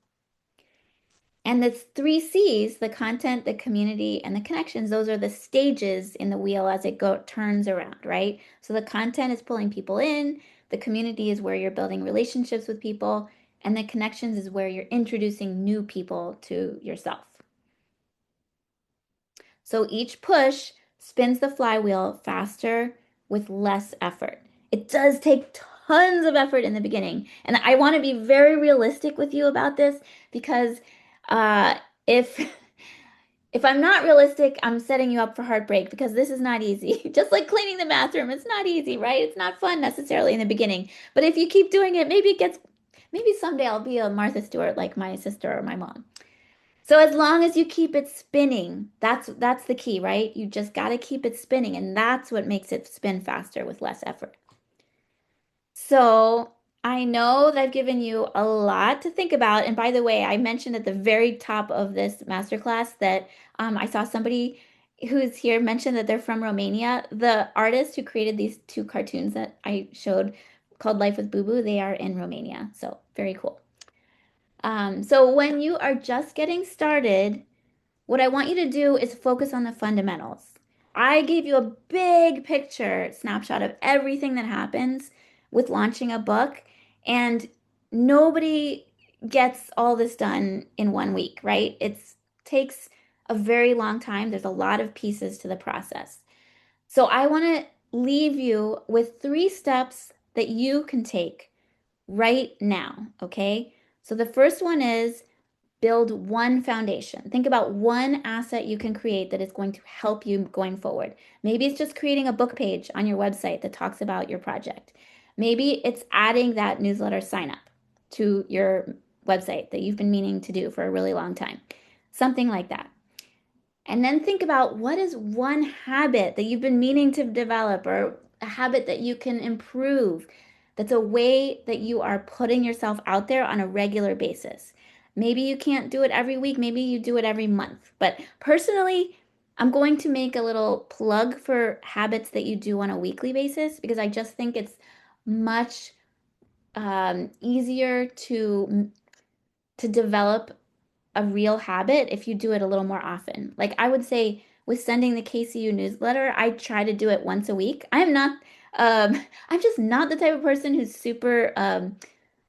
[SPEAKER 1] And the three C's, the content, the community, and the connections, those are the stages in the wheel as it turns around, right? So the content is pulling people in, the community is where you're building relationships with people, and the connections is where you're introducing new people to yourself. So each push spins the flywheel faster with less effort. It does take tons of effort in the beginning. And I want to be very realistic with you about this because uh, if if I'm not realistic, I'm setting you up for heartbreak because this is not easy. Just like cleaning the bathroom, it's not easy, right? It's not fun necessarily in the beginning. But if you keep doing it, maybe someday I'll be a Martha Stewart like my sister or my mom. So as long as you keep it spinning, that's the key, right? You just got to keep it spinning, and that's what makes it spin faster with less effort. So I know that I've given you a lot to think about. And by the way, I mentioned at the very top of this masterclass that I saw somebody who's here mention that they're from Romania. The artist who created these two cartoons that I showed called Life with Boo Boo, they are in Romania. So very cool. So when you are just getting started, what I want you to do is focus on the fundamentals. I gave you a big picture snapshot of everything that happens with launching a book, and nobody gets all this done in 1 week, right? It takes a very long time. There's a lot of pieces to the process. So I want to leave you with 3 steps that you can take right now, okay? So the first one is build one foundation. Think about one asset you can create that is going to help you going forward. Maybe it's just creating a book page on your website that talks about your project. Maybe it's adding that newsletter sign up to your website that you've been meaning to do for a really long time. Something like that. And then think about what is one habit that you've been meaning to develop or a habit that you can improve that's a way that you are putting yourself out there on a regular basis. Maybe you can't do it every week, maybe you do it every month. But personally, I'm going to make a little plug for habits that you do on a weekly basis because I just think it's much easier to develop a real habit if you do it a little more often. Like I would say with sending the KCU newsletter, I try to do it once a week. I'm just not the type of person who's super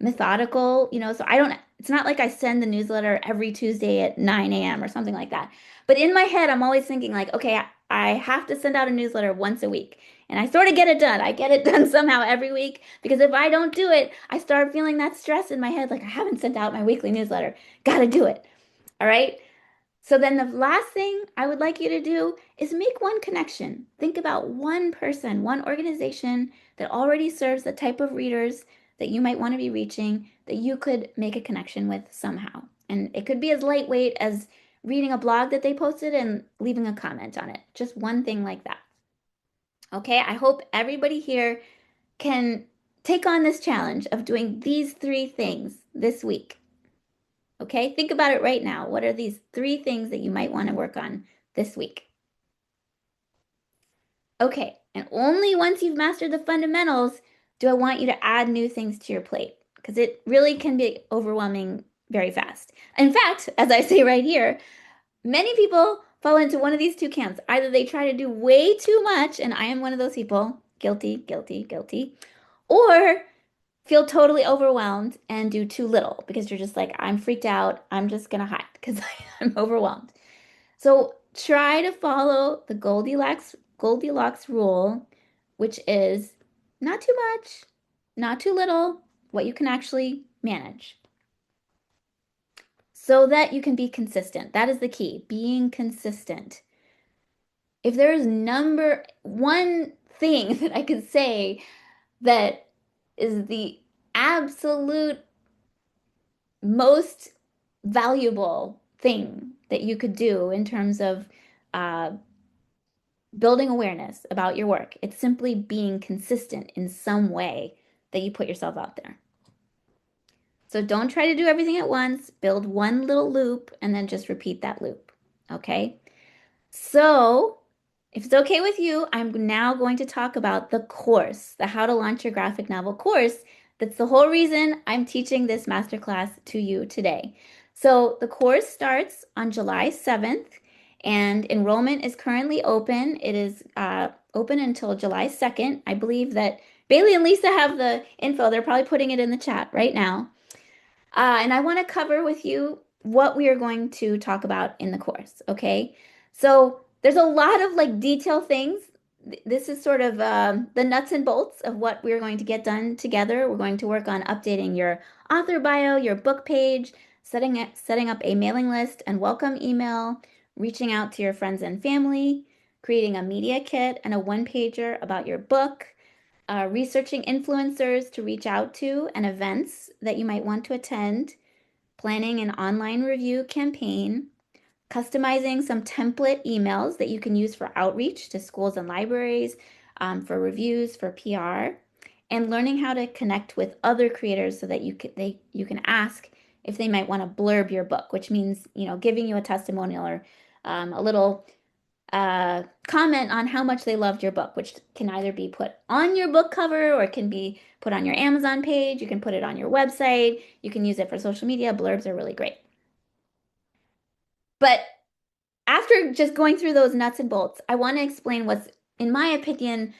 [SPEAKER 1] methodical, so it's not like I send the newsletter every Tuesday at 9 a.m. or something like that. But in my head, I'm always thinking like, okay, I have to send out a newsletter once a week. And I sort of get it done. I get it done somehow every week because if I don't do it, I start feeling that stress in my head, like I haven't sent out my weekly newsletter. Gotta do it. All right. So then the last thing I would like you to do is make one connection. Think about one person, one organization that already serves the type of readers that you might want to be reaching that you could make a connection with somehow. And it could be as lightweight as reading a blog that they posted and leaving a comment on it. Just one thing like that. Okay, I hope everybody here can take on this challenge of doing these 3 things this week. Okay, think about it right now. What are these 3 things that you might want to work on this week? Okay, and only once you've mastered the fundamentals do I want you to add new things to your plate because it really can be overwhelming very fast. In fact, as I say right here, many people fall into one of these 2 camps. Either they try to do way too much, and I am one of those people, guilty, guilty, guilty, or feel totally overwhelmed and do too little because you're just like, I'm freaked out. I'm just going to hide because I'm overwhelmed. So try to follow the Goldilocks rule, which is not too much, not too little, what you can actually manage so that you can be consistent. That is the key, being consistent. If there is number one thing that I could say that is the absolute most valuable thing that you could do in terms of uh, building awareness about your work. It's simply being consistent in some way that you put yourself out there. So don't try to do everything at once. Build one little loop and then just repeat that loop. Okay? So if it's okay with you, I'm now going to talk about the course, the How to Launch Your Graphic Novel course. That's the whole reason I'm teaching this masterclass to you today. So the course starts on July 7th and enrollment is currently open. It is open until July 2nd. I believe that Bailey and Lisa have the info. They're probably putting it in the chat right now. And I want to cover with you what we are going to talk about in the course, okay? So there's a lot of like detail things. This is sort of the nuts and bolts of what we're going to get done together. We're going to work on updating your author bio, your book page, setting up a mailing list and welcome email, reaching out to your friends and family, creating a media kit and a one-pager about your book, researching influencers to reach out to and events that you might want to attend, planning an online review campaign, customizing some template emails that you can use for outreach to schools and libraries, for reviews, for PR, and learning how to connect with other creators so that you can ask if they might want to blurb your book, which means, giving you a testimonial or a little comment on how much they loved your book, which can either be put on your book cover or it can be put on your Amazon page. You can put it on your website. You can use it for social media. Blurbs are really great. But after just going through those nuts and bolts, I want to explain what's, in my opinion,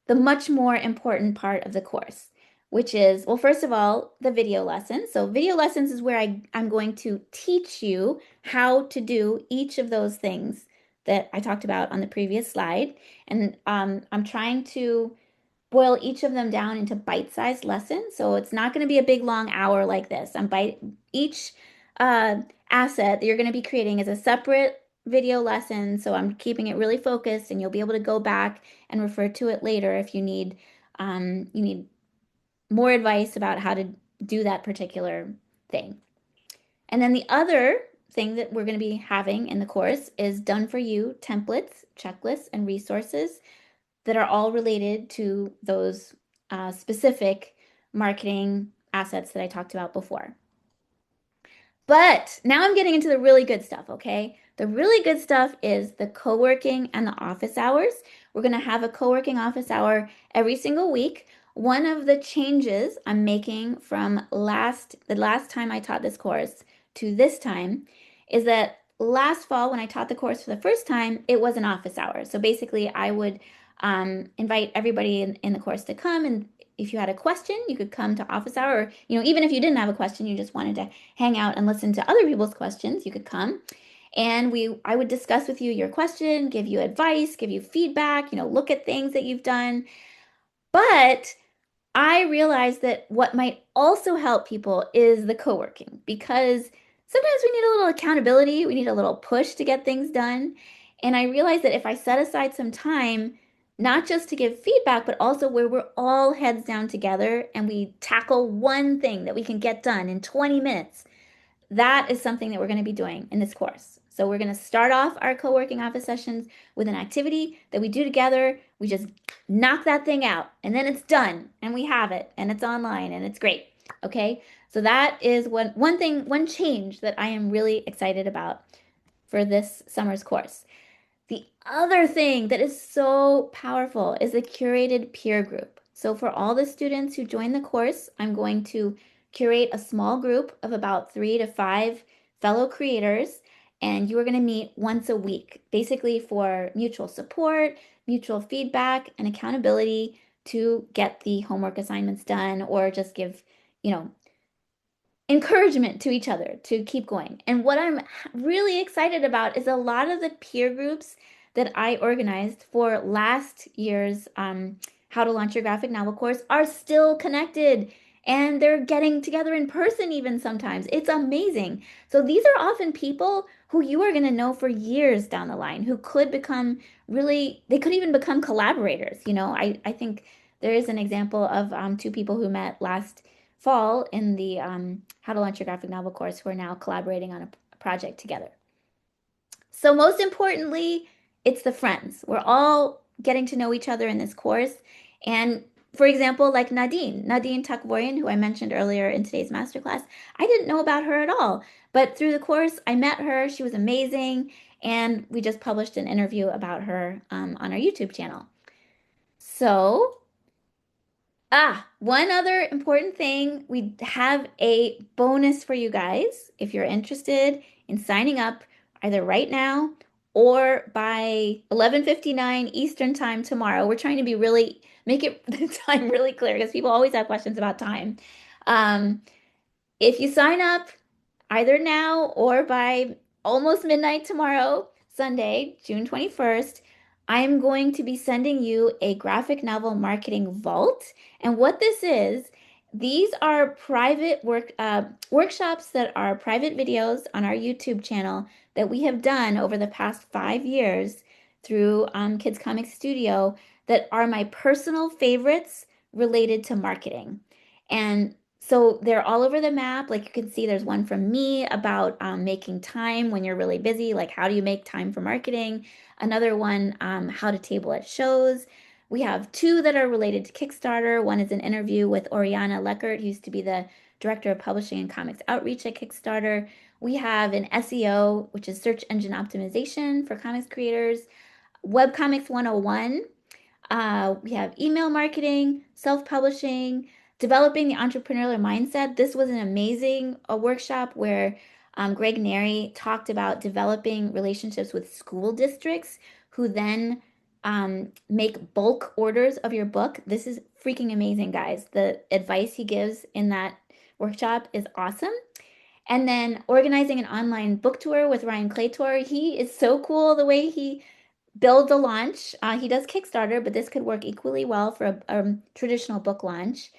[SPEAKER 1] the much more important part of the course, which is, well, first of all, the video lessons. So video lessons is where I'm going to teach you how to do each of those things that I talked about on the previous slide. And I'm trying to boil each of them down into bite-sized lessons. So it's not going to be a big long hour like this. Each uh, asset that you're going to be creating is a separate video lesson. So I'm keeping it really focused, and you'll be able to go back and refer to it later if you need more advice about how to do that particular thing. And then the other thing that we're going to be having in the course is done for you templates, checklists, and resources that are all related to those specific marketing assets that I talked about before. But now I'm getting into the really good stuff, okay? The really good stuff is the co-working and the office hours. We're going to have a co-working office hour every single week. One of the changes I'm making from the last time I taught this course to this time is that last fall when I taught the course for the first time, it was an office hour. So basically I would invite everybody in the course to come, and if you had a question, you could come to office hour, or, even if you didn't have a question, you just wanted to hang out and listen to other people's questions, you could come. And I would discuss with you your question, give you advice, give you feedback, look at things that you've done. But I realized that what might also help people is the co-working, because sometimes we need a little accountability, we need a little push to get things done. And I realized that if I set aside some time, not just to give feedback, but also where we're all heads down together and we tackle one thing that we can get done in 20 minutes, that is something that we're going to be doing in this course. So we're going to start off our co-working office sessions with an activity that we do together. We just knock that thing out, and then it's done, and we have it, and it's online, and it's great. Okay? So that is one change that I am really excited about for this summer's course. The other thing that is so powerful is the curated peer group. So for all the students who join the course, I'm going to curate a small group of about 3 to 5 fellow creators, and you are going to meet once a week, basically for mutual support, mutual feedback, and accountability to get the homework assignments done, or just give, you know, encouragement to each other to keep going. And what I'm really excited about is a lot of the peer groups that I organized for last year's How to Launch Your Graphic Novel course are still connected, and they're getting together in person even sometimes. It's amazing. So these are often people who you are going to know for years down the line, who could become they could even become collaborators. I think there is an example of two people who met last fall in the How to Launch Your Graphic Novel course who are now collaborating on a project together. So most importantly, it's the friends. We're all getting to know each other in this course. And for example, like Nadine Takvoyan, who I mentioned earlier in today's masterclass, I didn't know about her at all. But through the course, I met her. She was amazing. And we just published an interview about her on our YouTube channel. So one other important thing, we have a bonus for you guys if you're interested in signing up either right now or by 11:59 Eastern time tomorrow. We're trying to be really make it the time really clear because people always have questions about time. Um, if you sign up either now or by almost midnight tomorrow, Sunday, June 21st, I am going to be sending you a graphic novel marketing vault. And what this is, these are private workshops that are private videos on our YouTube channel that we have done over the past 5 years through Kids Comic Studio that are my personal favorites related to marketing. And so they're all over the map. Like you can see, there's one from me about making time when you're really busy, like how do you make time for marketing? Another one, how to table at shows. We have two that are related to Kickstarter. One is an interview with Oriana Leckert, who used to be the director of publishing and comics outreach at Kickstarter. We have an SEO, which is search engine optimization for comics creators, Webcomics 101. We have email marketing, self-publishing, developing the entrepreneurial mindset. This was an amazing workshop where Greg Neri talked about developing relationships with school districts who then make bulk orders of your book. This is freaking amazing, guys. The advice he gives in that workshop is awesome. And then organizing an online book tour with Ryan Claytor. He is so cool the way he build the launch. He does Kickstarter, but this could work equally well for a traditional book launch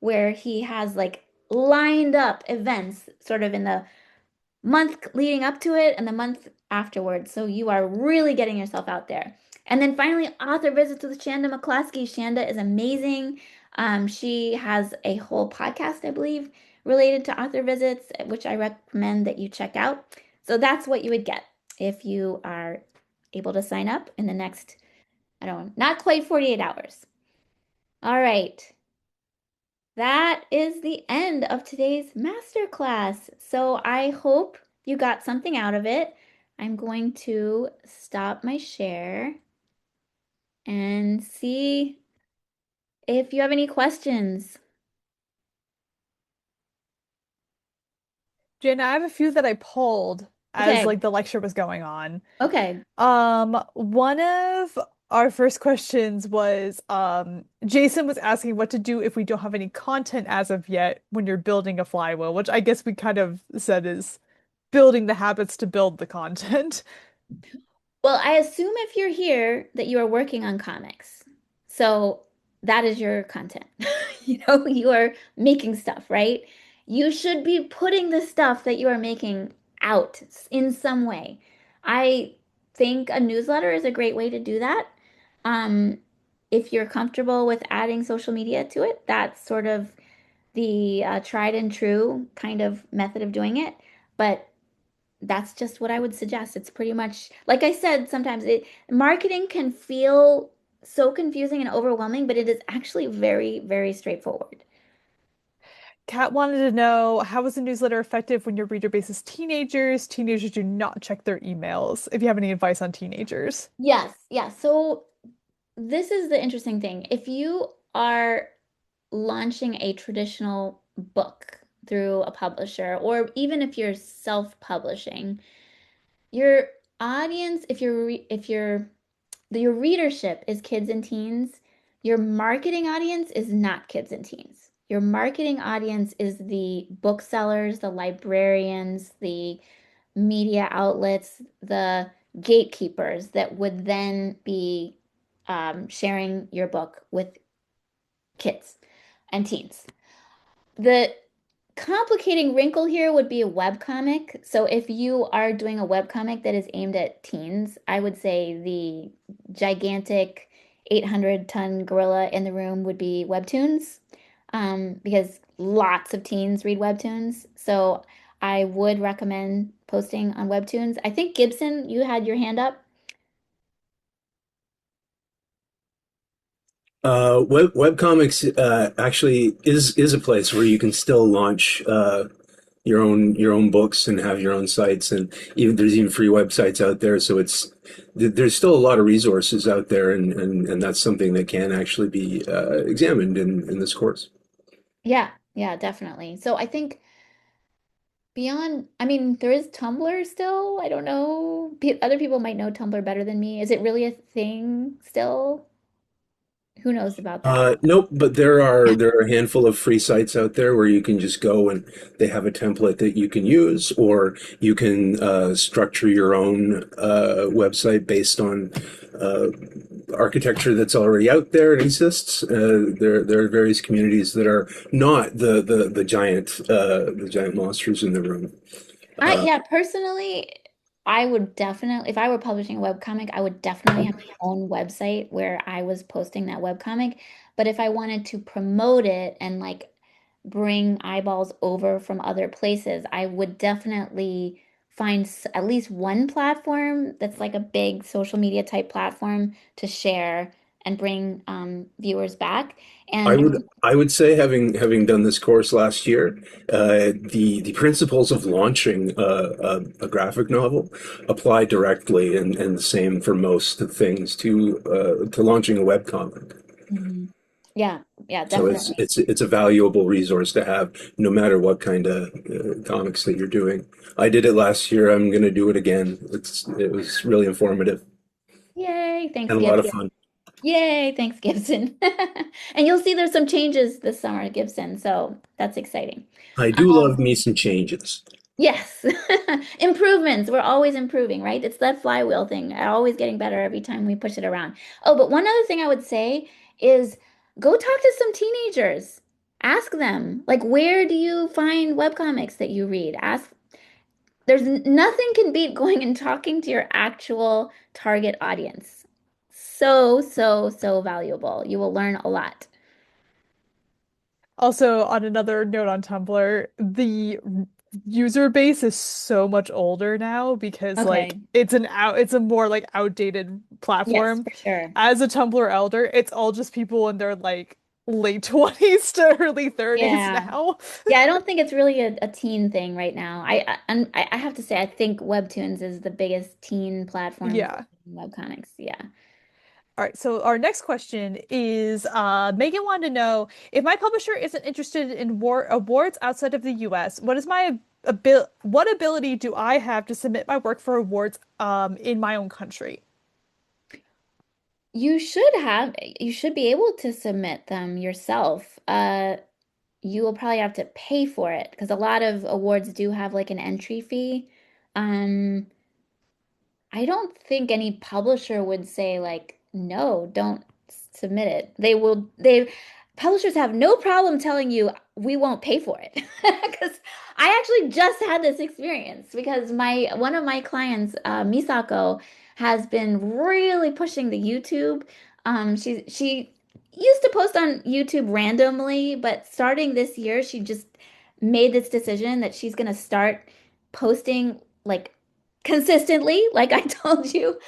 [SPEAKER 1] where he has like lined up events sort of in the month leading up to it and the month afterwards. So you are really getting yourself out there. And then finally, author visits with Shanda McCloskey. Shanda is amazing. She has a whole podcast, I believe, related to author visits, which I recommend that you check out. So that's what you would get if you are able to sign up in the next, I don't know, not quite 48 hours. All right. That is the end of today's masterclass. So I hope you got something out of it. I'm going to stop my share and see if you have any questions.
[SPEAKER 2] Jen, I have a few that I pulled as
[SPEAKER 1] Okay.
[SPEAKER 2] like the lecture was going on.
[SPEAKER 1] Okay.
[SPEAKER 2] One of our first questions was Jason was asking what to do if we don't have any content as of yet when you're building a flywheel, which I guess we kind of said is building the habits to build the content.
[SPEAKER 1] Well, I assume if you're here that you are working on comics. So that is your content. You are making stuff, right? You should be putting the stuff that you are making out in some way. I think a newsletter is a great way to do that. Um, if you're comfortable with adding social media to it, that's sort of the tried and true kind of method of doing it. But that's just what I would suggest. It's pretty much, like I said, sometimes marketing can feel so confusing and overwhelming, but it is actually very, very straightforward.
[SPEAKER 2] Kat wanted to know how is a newsletter effective when your reader base is teenagers? Teenagers do not check their emails. If you have any advice on teenagers.
[SPEAKER 1] Yes, yes. So this is the interesting thing. If you are launching a traditional book through a publisher, or even if you're self-publishing, your audience, if your readership is kids and teens, your marketing audience is not kids and teens. Your marketing audience is the booksellers, the librarians, the media outlets, the gatekeepers that would then be sharing your book with kids and teens. The complicating wrinkle here would be a webcomic. So if you are doing a webcomic that is aimed at teens, I would say the gigantic 800-ton gorilla in the room would be webtoons, because lots of teens read webtoons. So I would recommend posting on webtoons. I think Gibson, you had your hand up.
[SPEAKER 3] Webcomics actually is a place where you can still launch your own books and have your own sites, and even there's even free websites out there. So there's still a lot of resources out there, and that's something that can actually be examined in this course.
[SPEAKER 1] Yeah, yeah, definitely. So I think beyond, I mean, there is Tumblr still. I don't know. Other people might know Tumblr better than me. Is it really a thing still? Who knows about that?
[SPEAKER 3] Nope, but there are a handful of free sites out there where you can just go and they have a template that you can use, or you can structure your own website based on uh, architecture that's already out there and exists. There are various communities that are not the giant monsters in the room. Uh,
[SPEAKER 1] Yeah, personally, I would definitely, if I were publishing a webcomic, I would definitely have my own website where I was posting that webcomic. But if I wanted to promote it and like bring eyeballs over from other places, I would definitely find at least one platform that's like a big social media type platform to share and bring viewers back. And
[SPEAKER 3] I would say, having done this course last year, the principles of launching a graphic novel apply directly, and the same for most things to launching a webcomic.
[SPEAKER 1] Mhm. Yeah, yeah,
[SPEAKER 3] So
[SPEAKER 1] definitely.
[SPEAKER 3] it's a valuable resource to have, no matter what kind of comics that you're doing. I did it last year. I'm going to do it again. It was really informative
[SPEAKER 1] Yay, thanks,
[SPEAKER 3] and a lot of fun.
[SPEAKER 1] Yay, thanks, Gibson. And you'll see there's some changes this summer at Gibson, so that's exciting.
[SPEAKER 3] I do love
[SPEAKER 1] Um,
[SPEAKER 3] me some changes.
[SPEAKER 1] yes, improvements. We're always improving, right? It's that flywheel thing, always getting better every time we push it around. Oh, but one other thing I would say is go talk to some teenagers. Ask them, like, where do you find webcomics that you read? Ask, nothing can beat going and talking to your actual target audience. So, so, so valuable. You will learn a lot.
[SPEAKER 2] Also, on another note on Tumblr, the user base is so much older now because like
[SPEAKER 1] Okay.
[SPEAKER 2] it's a more like outdated
[SPEAKER 1] Yes,
[SPEAKER 2] platform.
[SPEAKER 1] for sure.
[SPEAKER 2] As a Tumblr elder, it's all just people in their like late 20s to early 30s
[SPEAKER 1] Yeah.
[SPEAKER 2] now.
[SPEAKER 1] Yeah, I don't think it's really a teen thing right now. And I have to say, I think Webtoons is the biggest teen platform for
[SPEAKER 2] Yeah.
[SPEAKER 1] webcomics. Yeah.
[SPEAKER 2] All right, so our next question is Megan wanted to know if my publisher isn't interested in awards outside of the US, what is my what ability do I have to submit my work for awards in my own country?
[SPEAKER 1] You should be able to submit them yourself. You will probably have to pay for it because a lot of awards do have like an entry fee. Um, I don't think any publisher would say like, no, don't submit it. Publishers have no problem telling you we won't pay for it. Because I actually just had this experience because one of my clients, Misako, has been really pushing the YouTube. She used to post on YouTube randomly, but starting this year, she just made this decision that she's gonna start posting like consistently, like I told you.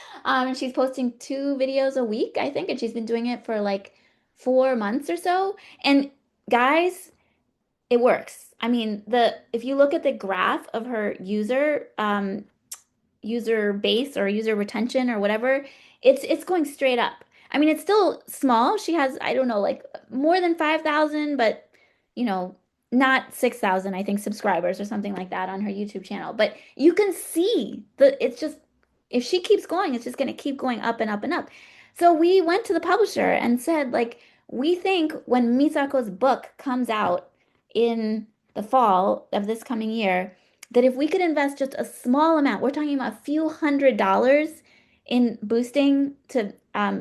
[SPEAKER 1] She's posting 2 videos a week, I think, and she's been doing it for like 4 months or so. And guys, it works. I mean, the if you look at the graph of her user base or user retention or whatever, it's going straight up. I mean, it's still small. She has, I don't know, like more than 5,000, but you know, not 6,000, I think, subscribers or something like that on her YouTube channel. But you can see it's just if she keeps going, it's just going to keep going up and up and up. So we went to the publisher and said, like, we think when Misako's book comes out in the fall of this coming year, that if we could invest just a small amount, we're talking about a few $100s in boosting to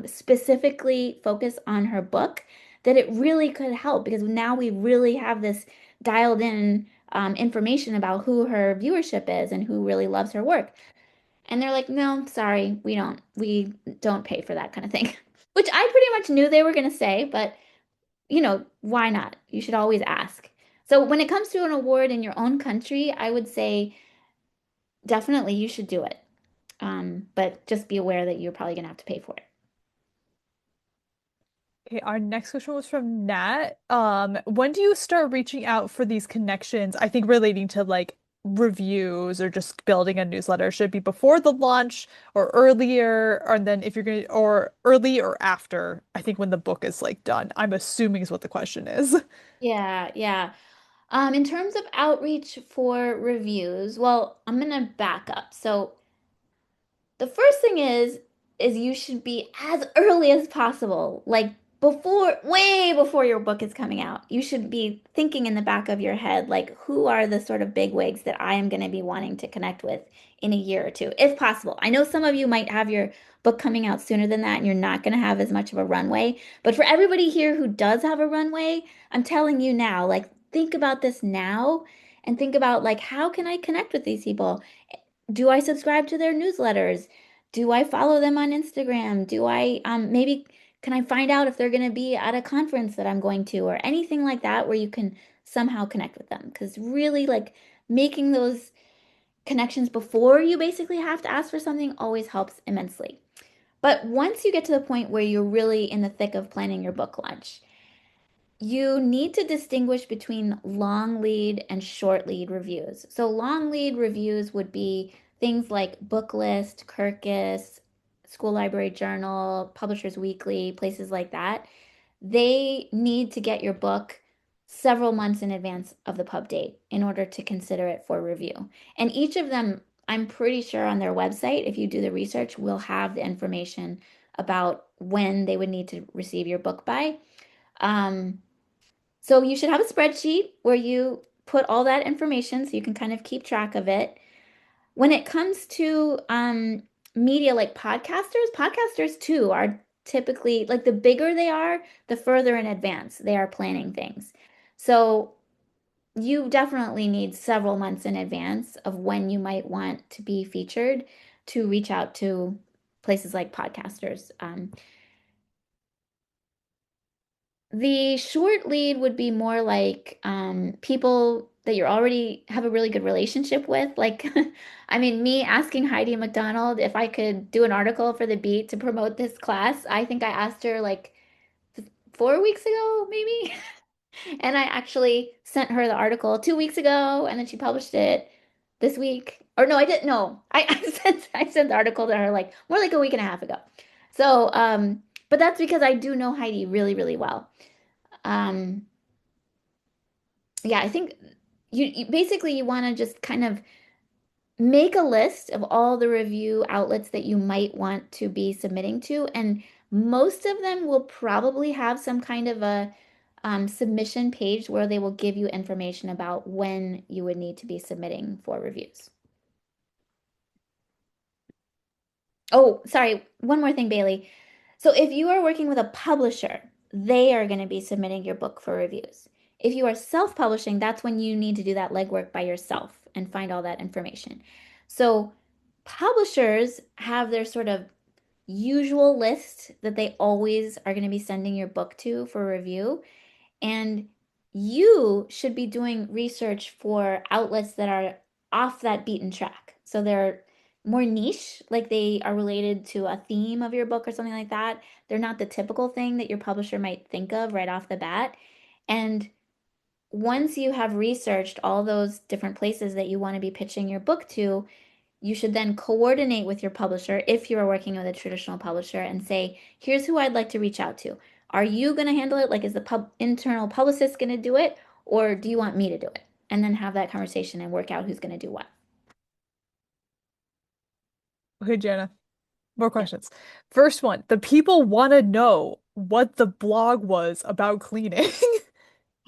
[SPEAKER 1] specifically focus on her book, that it really could help because now we really have this dialed in information about who her viewership is and who really loves her work. And they're like, no, sorry, we don't pay for that kind of thing. Which I pretty much knew they were going to say, but why not? You should always ask. So when it comes to an award in your own country, I would say definitely you should do it. But just be aware that you're probably gonna have to pay for it.
[SPEAKER 2] Okay, our next question was from Nat. When do you start reaching out for these connections? I think relating to like reviews or just building a newsletter. Should it be before the launch or earlier, or then if you're gonna or early or after, I think when the book is like done. I'm assuming is what the question is.
[SPEAKER 1] Yeah, yeah. In terms of outreach for reviews, well, I'm gonna back up. So the first thing is you should be as early as possible. Like way before your book is coming out, you should be thinking in the back of your head, like, who are the sort of big wigs that I am going to be wanting to connect with in a year or two, if possible. I know some of you might have your book coming out sooner than that, and you're not going to have as much of a runway. But for everybody here who does have a runway, I'm telling you now, like, think about this now and think about, like, how can I connect with these people? Do I subscribe to their newsletters? Do I follow them on Instagram? Do I maybe can I find out if they're going to be at a conference that I'm going to or anything like that where you can somehow connect with them? Because really like making those connections before you basically have to ask for something always helps immensely. But once you get to the point where you're really in the thick of planning your book launch, you need to distinguish between long lead and short lead reviews. So long lead reviews would be things like Booklist, Kirkus, School Library Journal, Publishers Weekly, places like that. They need to get your book several months in advance of the pub date in order to consider it for review. And each of them, I'm pretty sure on their website, if you do the research, will have the information about when they would need to receive your book by. Um, so you should have a spreadsheet where you put all that information so you can kind of keep track of it. When it comes to media like podcasters too are typically like the bigger they are, the further in advance they are planning things. So you definitely need several months in advance of when you might want to be featured to reach out to places like podcasters. The short lead would be more like people that you already have a really good relationship with. Like, I mean, me asking Heidi McDonald if I could do an article for The Beat to promote this class. I think I asked her like 4 weeks ago, maybe. And I actually sent her the article 2 weeks ago, and then she published it this week. Or no, I didn't. No, I sent the article to her like more like a week and a half ago. So, but that's because I do know Heidi really, really well. Um, yeah, I think you basically you want to just kind of make a list of all the review outlets that you might want to be submitting to, and most of them will probably have some kind of a submission page where they will give you information about when you would need to be submitting for reviews. Oh, sorry, one more thing, Bailey. So if you are working with a publisher, they are going to be submitting your book for reviews. If you are self-publishing, that's when you need to do that legwork by yourself and find all that information. So publishers have their sort of usual list that they always are going to be sending your book to for review. And you should be doing research for outlets that are off that beaten track. So they're more niche, like they are related to a theme of your book or something like that. They're not the typical thing that your publisher might think of right off the bat. And once you have researched all those different places that you want to be pitching your book to, you should then coordinate with your publisher if you are working with a traditional publisher and say, here's who I'd like to reach out to. Are you going to handle it? Like, is the internal publicist going to do it? Or do you want me to do it? And then have that conversation and work out who's going to do what.
[SPEAKER 2] Okay, Jana, more
[SPEAKER 1] Yeah.
[SPEAKER 2] questions. First one, the people want to know what the blog was about cleaning.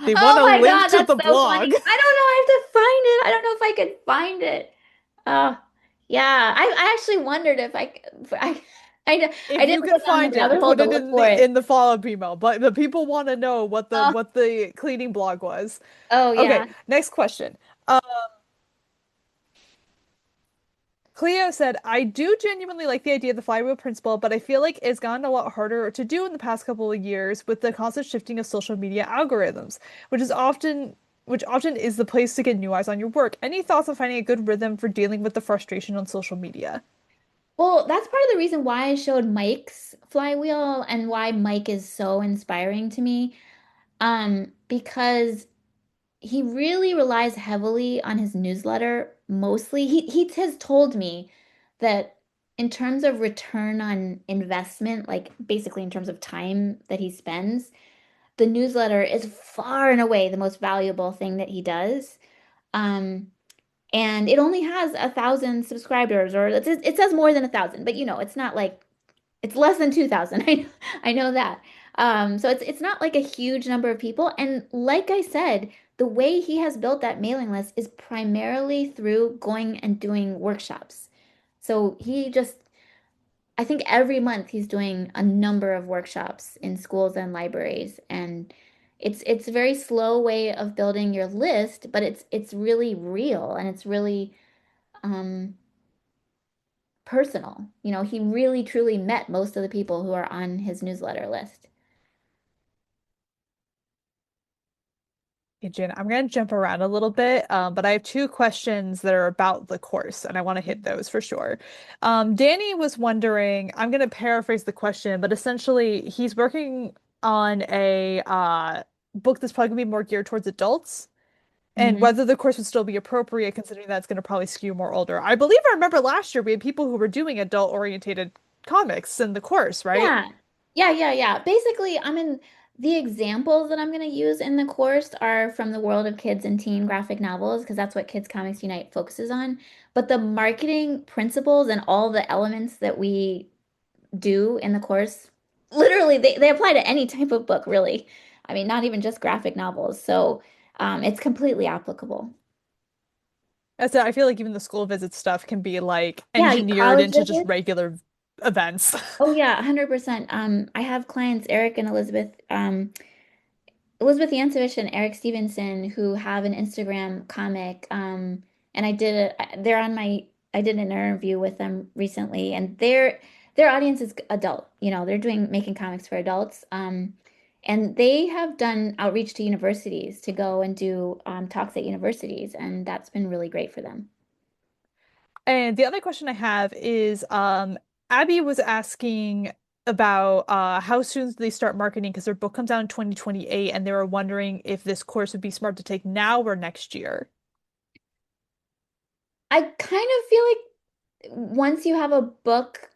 [SPEAKER 2] They want
[SPEAKER 1] Oh
[SPEAKER 2] a
[SPEAKER 1] my
[SPEAKER 2] link
[SPEAKER 1] God,
[SPEAKER 2] to
[SPEAKER 1] that's
[SPEAKER 2] the
[SPEAKER 1] so
[SPEAKER 2] blog.
[SPEAKER 1] funny. I don't know. I have to find it. I don't know if I could find it. Oh, yeah. I actually wondered if I
[SPEAKER 2] If you
[SPEAKER 1] didn't
[SPEAKER 2] can
[SPEAKER 1] go down the
[SPEAKER 2] find it,
[SPEAKER 1] rabbit hole
[SPEAKER 2] put
[SPEAKER 1] to
[SPEAKER 2] it
[SPEAKER 1] look for it.
[SPEAKER 2] in the follow-up email. But the people want to know
[SPEAKER 1] Oh,
[SPEAKER 2] what the cleaning blog was.
[SPEAKER 1] oh
[SPEAKER 2] Okay,
[SPEAKER 1] yeah.
[SPEAKER 2] next question. Cleo said, I do genuinely like the idea of the flywheel principle, but I feel like it's gotten a lot harder to do in the past couple of years with the constant shifting of social media algorithms, which often is the place to get new eyes on your work. Any thoughts on finding a good rhythm for dealing with the frustration on social media?
[SPEAKER 1] Well, that's part of the reason why I showed Mike's flywheel and why Mike is so inspiring to me. Because he really relies heavily on his newsletter mostly. He has told me that in terms of return on investment, like basically in terms of time that he spends, the newsletter is far and away the most valuable thing that he does. Um, and it only has 1,000 subscribers, or it says more than 1,000, but you know, it's not like it's less than 2,000. I know that. So it's not like a huge number of people. And like I said, the way he has built that mailing list is primarily through going and doing workshops. So he just, I think every month he's doing a number of workshops in schools and libraries. And it's a very slow way of building your list, but it's really real and it's really um personal. You know, he really truly met most of the people who are on his newsletter list.
[SPEAKER 2] Hey, Jen, I'm going to jump around a little bit, but I have two questions that are about the course, and I want to hit those for sure. Danny was wondering, I'm going to paraphrase the question, but essentially, he's working on a book that's probably going to be more geared towards adults, and
[SPEAKER 1] Mhm.
[SPEAKER 2] whether the course would still be appropriate, considering that's going to probably skew more older. I believe I remember last year we had people who were doing adult-orientated comics in the course, right?
[SPEAKER 1] Yeah. Yeah. Basically, I mean, the examples that I'm going to use in the course are from the world of kids and teen graphic novels, because that's what Kids Comics Unite focuses on. But the marketing principles and all the elements that we do in the course, literally, they apply to any type of book, really. I mean, not even just graphic novels. So, it's completely applicable.
[SPEAKER 2] As I feel like even the school visit stuff can be like
[SPEAKER 1] Yeah,
[SPEAKER 2] engineered
[SPEAKER 1] college
[SPEAKER 2] into just
[SPEAKER 1] visits.
[SPEAKER 2] regular events.
[SPEAKER 1] Oh yeah, 100%. I have clients, Eric and Elizabeth, Elizabeth Yancevich and Eric Stevenson, who have an Instagram comic. And they're on I did an interview with them recently, and their audience is adult. You know, they're making comics for adults. And they have done outreach to universities to go and do talks at universities, and that's been really great for them.
[SPEAKER 2] And the other question I have is Abby was asking about how soon do they start marketing because their book comes out in 2028 and they were wondering if this course would be smart to take now or next year.
[SPEAKER 1] I kind of feel like once you have a book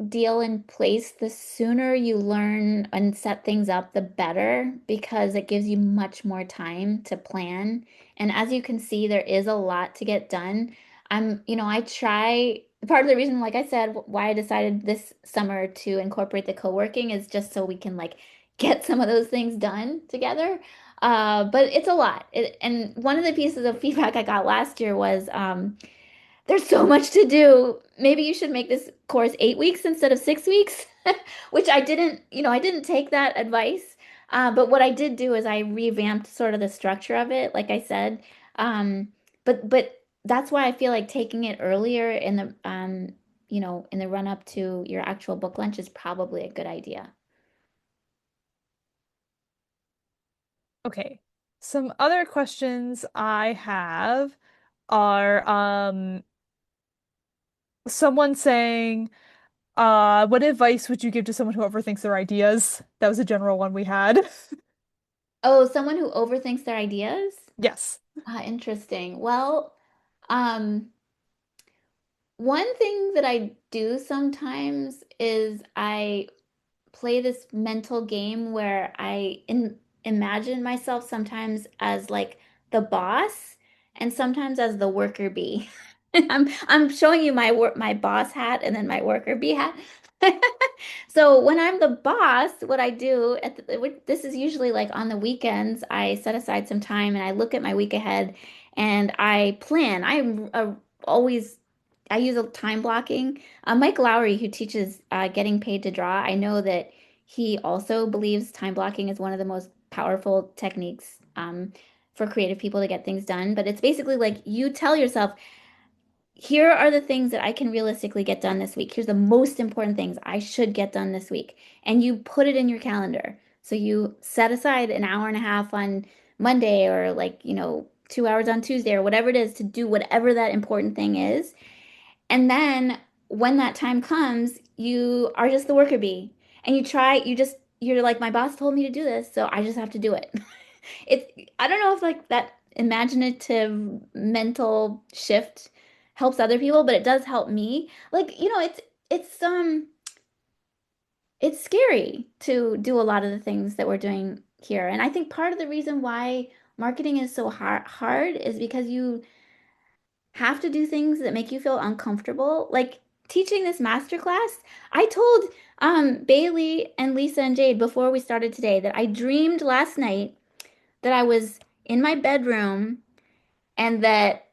[SPEAKER 1] deal in place, the sooner you learn and set things up, the better, because it gives you much more time to plan. And as you can see, there is a lot to get done. I try, part of the reason, like I said, why I decided this summer to incorporate the co-working is just so we can like get some of those things done together. But it's a lot. And one of the pieces of feedback I got last year was, there's so much to do. Maybe you should make this course 8 weeks instead of 6 weeks, which I didn't take that advice. But what I did do is I revamped sort of the structure of it, like I said. Um, but that's why I feel like taking it earlier in the run up to your actual book lunch is probably a good idea.
[SPEAKER 2] Okay. Some other questions I have are someone saying, what advice would you give to someone who overthinks their ideas? That was a general one we had.
[SPEAKER 1] Oh, someone who overthinks their ideas?
[SPEAKER 2] Yes.
[SPEAKER 1] Interesting. Well, um, one thing that I do sometimes is I play this mental game where imagine myself sometimes as like the boss and sometimes as the worker bee. I'm showing you my boss hat and then my worker bee hat. So when I'm the boss, what I do this is usually like on the weekends, I set aside some time and I look at my week ahead and I plan. Always I use a time blocking. Mike Lowry, who teaches getting paid to draw, I know that he also believes time blocking is one of the most powerful techniques for creative people to get things done. But it's basically like you tell yourself, here are the things that I can realistically get done this week. Here's the most important things I should get done this week. And you put it in your calendar. So you set aside an hour and a half on Monday or 2 hours on Tuesday or whatever it is to do whatever that important thing is. And then when that time comes, you are just the worker bee. And you're like, my boss told me to do this, so I just have to do it. I don't know if like that imaginative mental shift helps other people, but it does help me. Like, it's it's scary to do a lot of the things that we're doing here. And I think part of the reason why marketing is so hard is because you have to do things that make you feel uncomfortable. Like teaching this masterclass. I told Bailey and Lisa and Jade before we started today that I dreamed last night that I was in my bedroom and that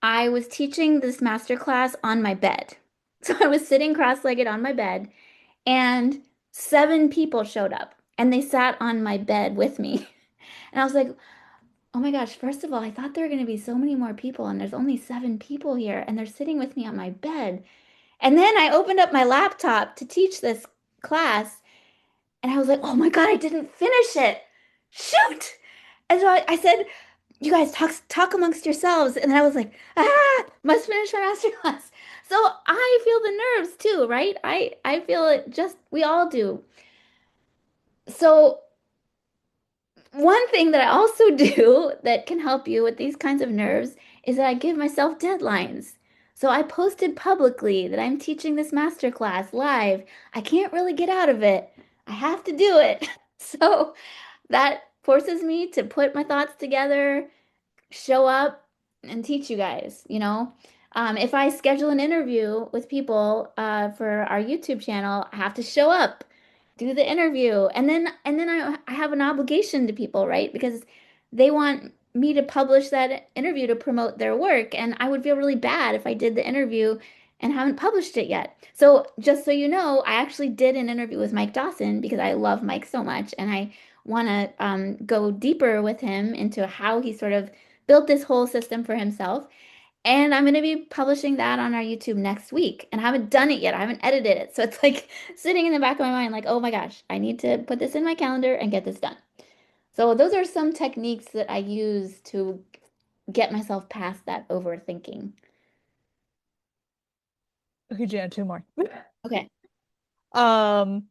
[SPEAKER 1] I was teaching this master class on my bed. So I was sitting cross-legged on my bed, and 7 people showed up and they sat on my bed with me. And I was like, oh my gosh, first of all, I thought there were going to be so many more people, and there's only 7 people here, and they're sitting with me on my bed. And then I opened up my laptop to teach this class, and I was like, oh my God, I didn't finish it. Shoot. And so I said, you guys talk amongst yourselves. And then I was like, must finish my master class. So I feel the nerves too, right? I feel it just we all do. So one thing that I also do that can help you with these kinds of nerves is that I give myself deadlines. So I posted publicly that I'm teaching this master class live. I can't really get out of it. I have to do it. So that forces me to put my thoughts together, show up and teach you guys, you know? If I schedule an interview with people for our YouTube channel, I have to show up, do the interview, and then I have an obligation to people, right? Because they want me to publish that interview to promote their work, and I would feel really bad if I did the interview and haven't published it yet. So just so you know, I actually did an interview with Mike Dawson because I love Mike so much, and I want to go deeper with him into how he sort of built this whole system for himself. And I'm going to be publishing that on our YouTube next week. And I haven't done it yet. I haven't edited it. So it's like sitting in the back of my mind, like, oh my gosh, I need to put this in my calendar and get this done. So those are some techniques that I use to get myself past that overthinking.
[SPEAKER 2] Okay, Jan, two more.
[SPEAKER 1] Okay.
[SPEAKER 2] Um,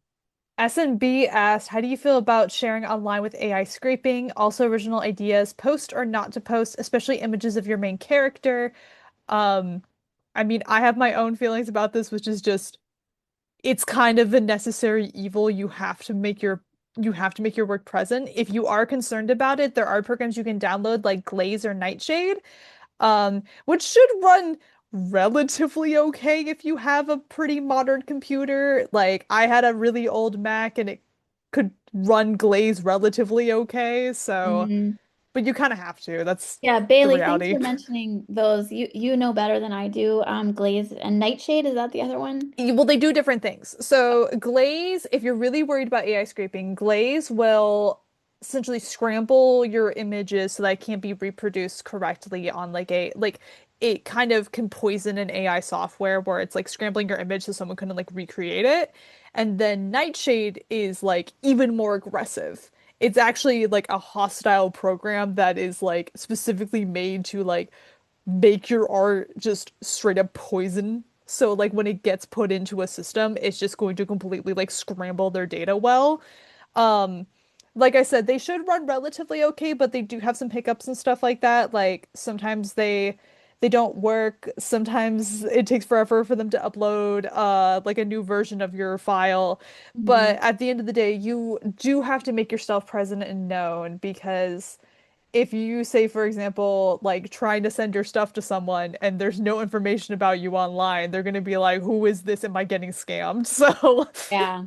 [SPEAKER 2] SNB asked, how do you feel about sharing online with AI scraping? Also, original ideas, post or not to post, especially images of your main character. Um, I mean, I have my own feelings about this, which is just it's kind of a necessary evil. You have to make your work present. If you are concerned about it, there are programs you can download like Glaze or Nightshade, which should run relatively okay if you have a pretty modern computer. Like I had a really old Mac and it could run Glaze relatively okay, so
[SPEAKER 1] Mhm.
[SPEAKER 2] but you kind of have to. That's
[SPEAKER 1] Yeah,
[SPEAKER 2] the
[SPEAKER 1] Bailey, thanks
[SPEAKER 2] reality.
[SPEAKER 1] for mentioning those. You know better than I do. Glaze and Nightshade, is that the other one?
[SPEAKER 2] Well, they do different things. So Glaze, if you're really worried about AI scraping, Glaze will essentially scramble your images so that it can't be reproduced correctly on like it kind of can poison an AI software where it's like scrambling your image so someone couldn't like recreate it. And then Nightshade is like even more aggressive. It's actually like a hostile program that is like specifically made to like make your art just straight up poison. So like when it gets put into a system, it's just going to completely like scramble their data well. Um, like I said, they should run relatively okay, but they do have some hiccups and stuff like that. Like sometimes they don't work. Sometimes it takes forever for them to upload like a new version of your file. But
[SPEAKER 1] Mhm.
[SPEAKER 2] at the end of the day, you do have to make yourself present and known because if you say, for example, like trying to send your stuff to someone and there's no information about you online, they're gonna be like, who is this? Am I getting scammed? So,
[SPEAKER 1] Yeah.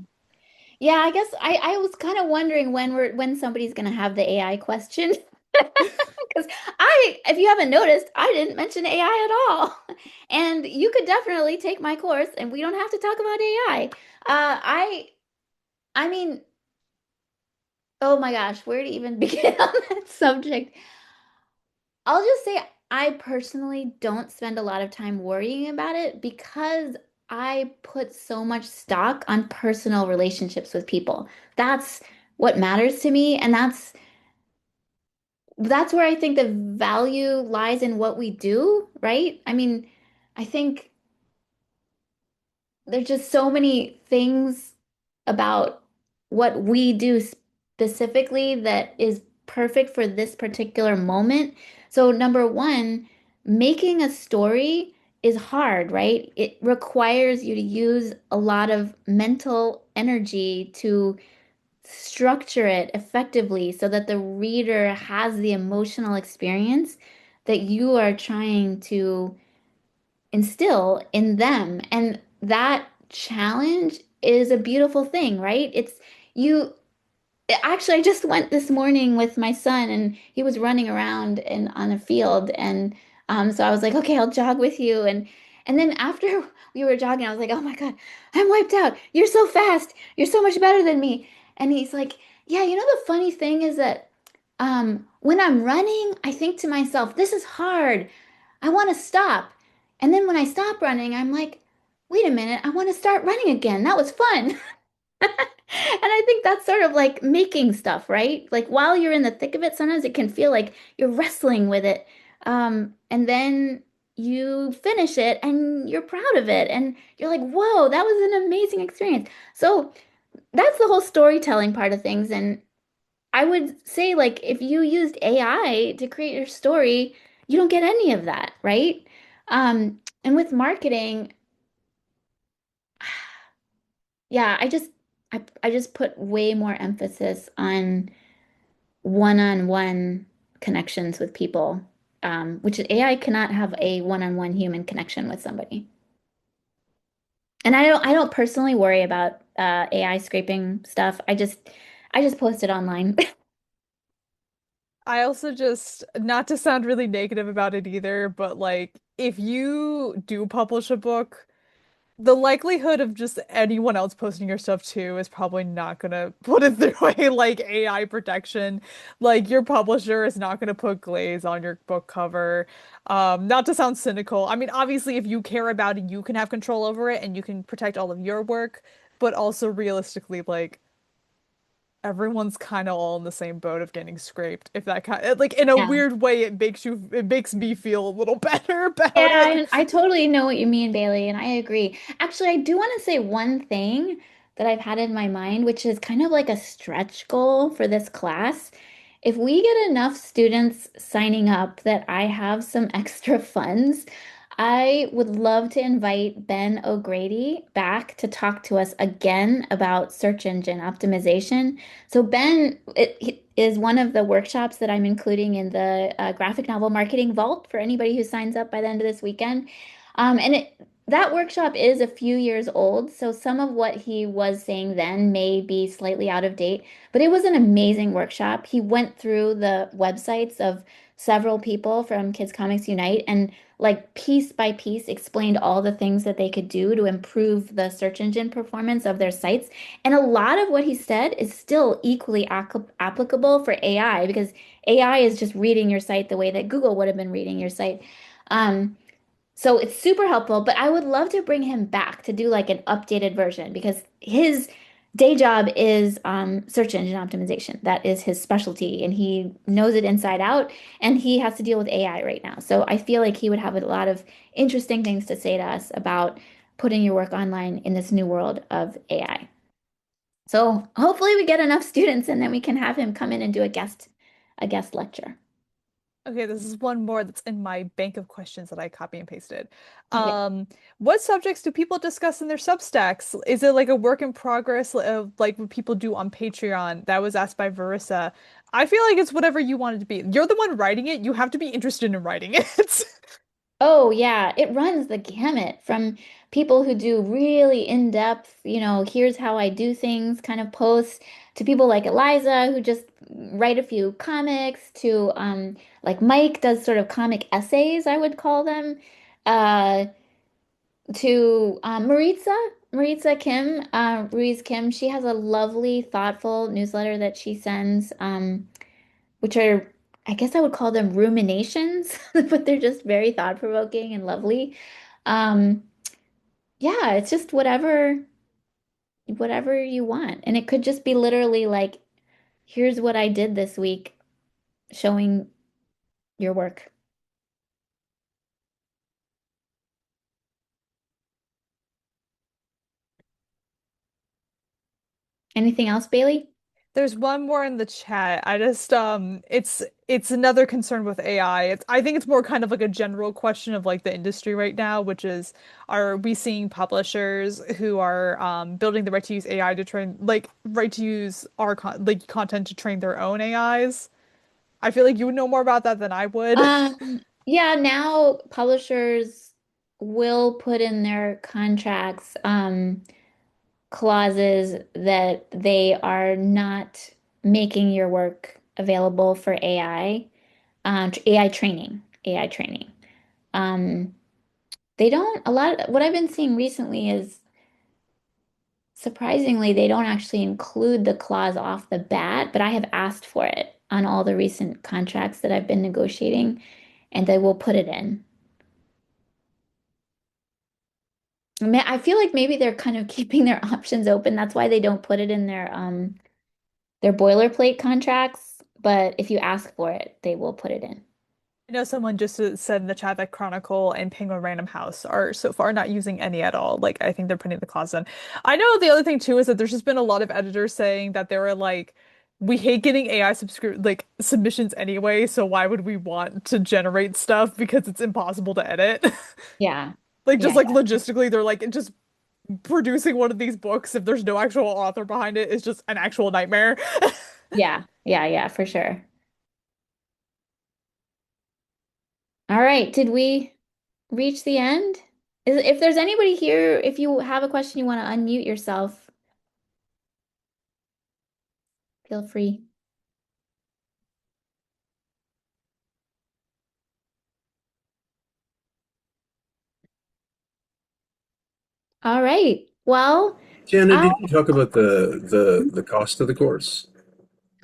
[SPEAKER 1] Yeah, I guess I was kind of wondering when somebody's gonna have the AI question. Because if you haven't noticed, I didn't mention AI at all. And you could definitely take my course and we don't have to talk about AI. I mean, oh my gosh, where to even begin on that subject? I'll just say I personally don't spend a lot of time worrying about it because I put so much stock on personal relationships with people. That's what matters to me, and that's where I think the value lies in what we do, right? I mean, I think there's just so many things about what we do specifically that is perfect for this particular moment. So, number one, making a story is hard, right? It requires you to use a lot of mental energy to structure it effectively so that the reader has the emotional experience that you are trying to instill in them. And that challenge is a beautiful thing, right? It's you actually I just went this morning with my son and he was running around in on a field and so I was like, okay, I'll jog with you and then after we were jogging, I was like, oh my God, I'm wiped out. You're so fast. You're so much better than me. And he's like, yeah, you know the funny thing is that when I'm running, I think to myself, this is hard. I want to stop. And then when I stop running, I'm like, wait a minute, I want to start running again. That was fun. And I think that's sort of like making stuff, right? Like while you're in the thick of it, sometimes it can feel like you're wrestling with it. And then you finish it and you're proud of it. And you're like, whoa, that was an amazing experience. So that's the whole storytelling part of things. And I would say, like, if you used AI to create your story, you don't get any of that, right? And with marketing, yeah, I just put way more emphasis on one-on-one connections with people, which AI cannot have a one-on-one human connection with somebody. And I don't personally worry about AI scraping stuff. I just post it online.
[SPEAKER 2] I also just, not to sound really negative about it either, but like if you do publish a book, the likelihood of just anyone else posting your stuff too is probably not gonna put it through a like AI protection. Like your publisher is not gonna put glaze on your book cover. Not to sound cynical. I mean, obviously, if you care about it, you can have control over it and you can protect all of your work, but also realistically, like everyone's kind of all in the same boat of getting scraped. If that kind of, like in a
[SPEAKER 1] Yeah.
[SPEAKER 2] weird way, it makes me feel a little better about it.
[SPEAKER 1] Yeah, I totally know what you mean, Bailey, and I agree. Actually, I do want to say one thing that I've had in my mind, which is kind of like a stretch goal for this class. If we get enough students signing up that I have some extra funds, I would love to invite Ben O'Grady back to talk to us again about search engine optimization. So Ben he is one of the workshops that I'm including in the graphic novel marketing vault for anybody who signs up by the end of this weekend. And that workshop is a few years old, so some of what he was saying then may be slightly out of date, but it was an amazing workshop. He went through the websites of several people from Kids Comics Unite and like piece by piece explained all the things that they could do to improve the search engine performance of their sites. And a lot of what he said is still equally applicable for AI because AI is just reading your site the way that Google would have been reading your site. Um, so it's super helpful, but I would love to bring him back to do like an updated version because his day job is search engine optimization. That is his specialty, and he knows it inside out, and he has to deal with AI right now. So I feel like he would have a lot of interesting things to say to us about putting your work online in this new world of AI. So hopefully we get enough students and then we can have him come in and do a guest lecture.
[SPEAKER 2] Okay, this is one more that's in my bank of questions that I copy and pasted.
[SPEAKER 1] Okay.
[SPEAKER 2] Um, what subjects do people discuss in their Substacks? Is it like a work in progress, like what people do on Patreon? That was asked by Verissa. I feel like it's whatever you want it to be. You're the one writing it. You have to be interested in writing it.
[SPEAKER 1] Oh, yeah, it runs the gamut from people who do really in-depth, here's how I do things kind of posts to people like Eliza who just write a few comics to like Mike does sort of comic essays, I would call them, uh, to Maritza Kim, Ruiz Kim. She has a lovely, thoughtful newsletter that she sends, which are, I guess I would call them ruminations, but they're just very thought-provoking and lovely. Um, yeah, it's just whatever you want. And it could just be literally like, here's what I did this week, showing your work. Anything else, Bailey?
[SPEAKER 2] There's one more in the chat. I just it's another concern with AI. I think it's more kind of like a general question of like the industry right now, which is are we seeing publishers who are building the right to use AI to train like right to use our content to train their own AIs? I feel like you would know more about that than I would.
[SPEAKER 1] Yeah, now publishers. will put in their contracts clauses that they are not making your work available for AI training, AI training. Um, they don't, a lot, what I've been seeing recently is surprisingly, they don't actually include the clause off the bat, but I have asked for it on all the recent contracts that I've been negotiating, and they will put it in. I feel like maybe they're kind of keeping their options open. That's why they don't put it in their boilerplate contracts. But if you ask for it, they will put it in.
[SPEAKER 2] I know someone just said in the chat that Chronicle and Penguin Random House are so far not using any at all. Like, I think they're putting the clause in. I know the other thing too is that there's just been a lot of editors saying that they were like, we hate getting AI submissions anyway, so why would we want to generate stuff because it's impossible to edit?
[SPEAKER 1] Yeah.
[SPEAKER 2] Like, just
[SPEAKER 1] Yeah.
[SPEAKER 2] like logistically, they're like, just producing one of these books, if there's no actual author behind it, is just an actual nightmare.
[SPEAKER 1] Yeah. Yeah. Yeah, for sure. All right. Did we reach the end? If there's anybody here, if you have a question, you want to unmute yourself, feel free. All right. Well,
[SPEAKER 3] Janna,
[SPEAKER 1] I
[SPEAKER 3] did you talk about the cost of the course?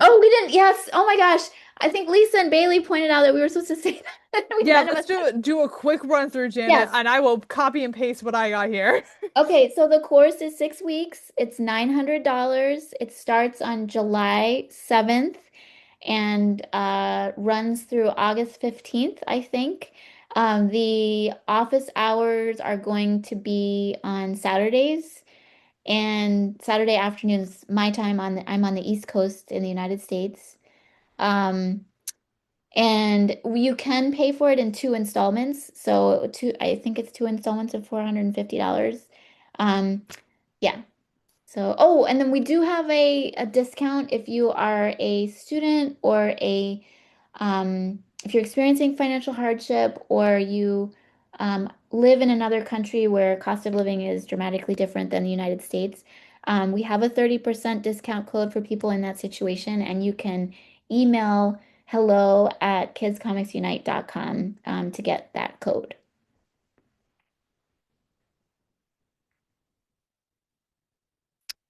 [SPEAKER 1] oh, we didn't. Yes. Oh my gosh. I think Lisa and Bailey pointed out that we were supposed to say that. We
[SPEAKER 2] Yeah,
[SPEAKER 1] none of
[SPEAKER 2] let's
[SPEAKER 1] us.
[SPEAKER 2] do a quick run through, Janet,
[SPEAKER 1] Yes.
[SPEAKER 2] and I will copy and paste what I got here.
[SPEAKER 1] Okay, so the course is 6 weeks. It's $900. It starts on July 7th and runs through August 15th, I think. The office hours are going to be on Saturdays and Saturday afternoons, my time I'm on the East Coast in the United States. Um, and you can pay for it in two installments. So I think it's two installments of $450. Um, yeah. So, oh, and then we do have a discount if you are a student or if you're experiencing financial hardship or you live in another country where cost of living is dramatically different than the United States. We have a 30% discount code for people in that situation, and you can email hello@kidscomicsunite.com to get that code.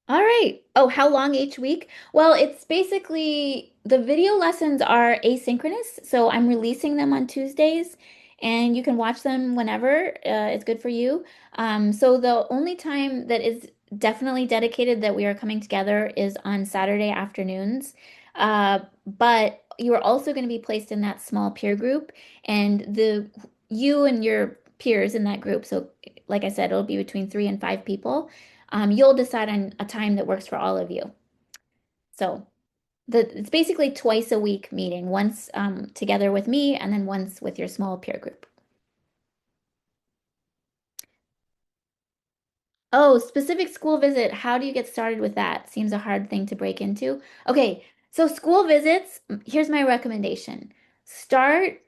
[SPEAKER 1] All right. Oh, how long each week? Well, it's basically the video lessons are asynchronous, so I'm releasing them on Tuesdays, and you can watch them whenever. It's good for you. So the only time that is definitely dedicated that we are coming together is on Saturday afternoons. But you are also going to be placed in that small peer group, and the you and your peers in that group. So, like I said, it'll be between 3 and 5 people. You'll decide on a time that works for all of you. So it's basically twice a week meeting, once together with me and then once with your small peer group. Oh, specific school visit. How do you get started with that? Seems a hard thing to break into. Okay, so school visits, here's my recommendation. Start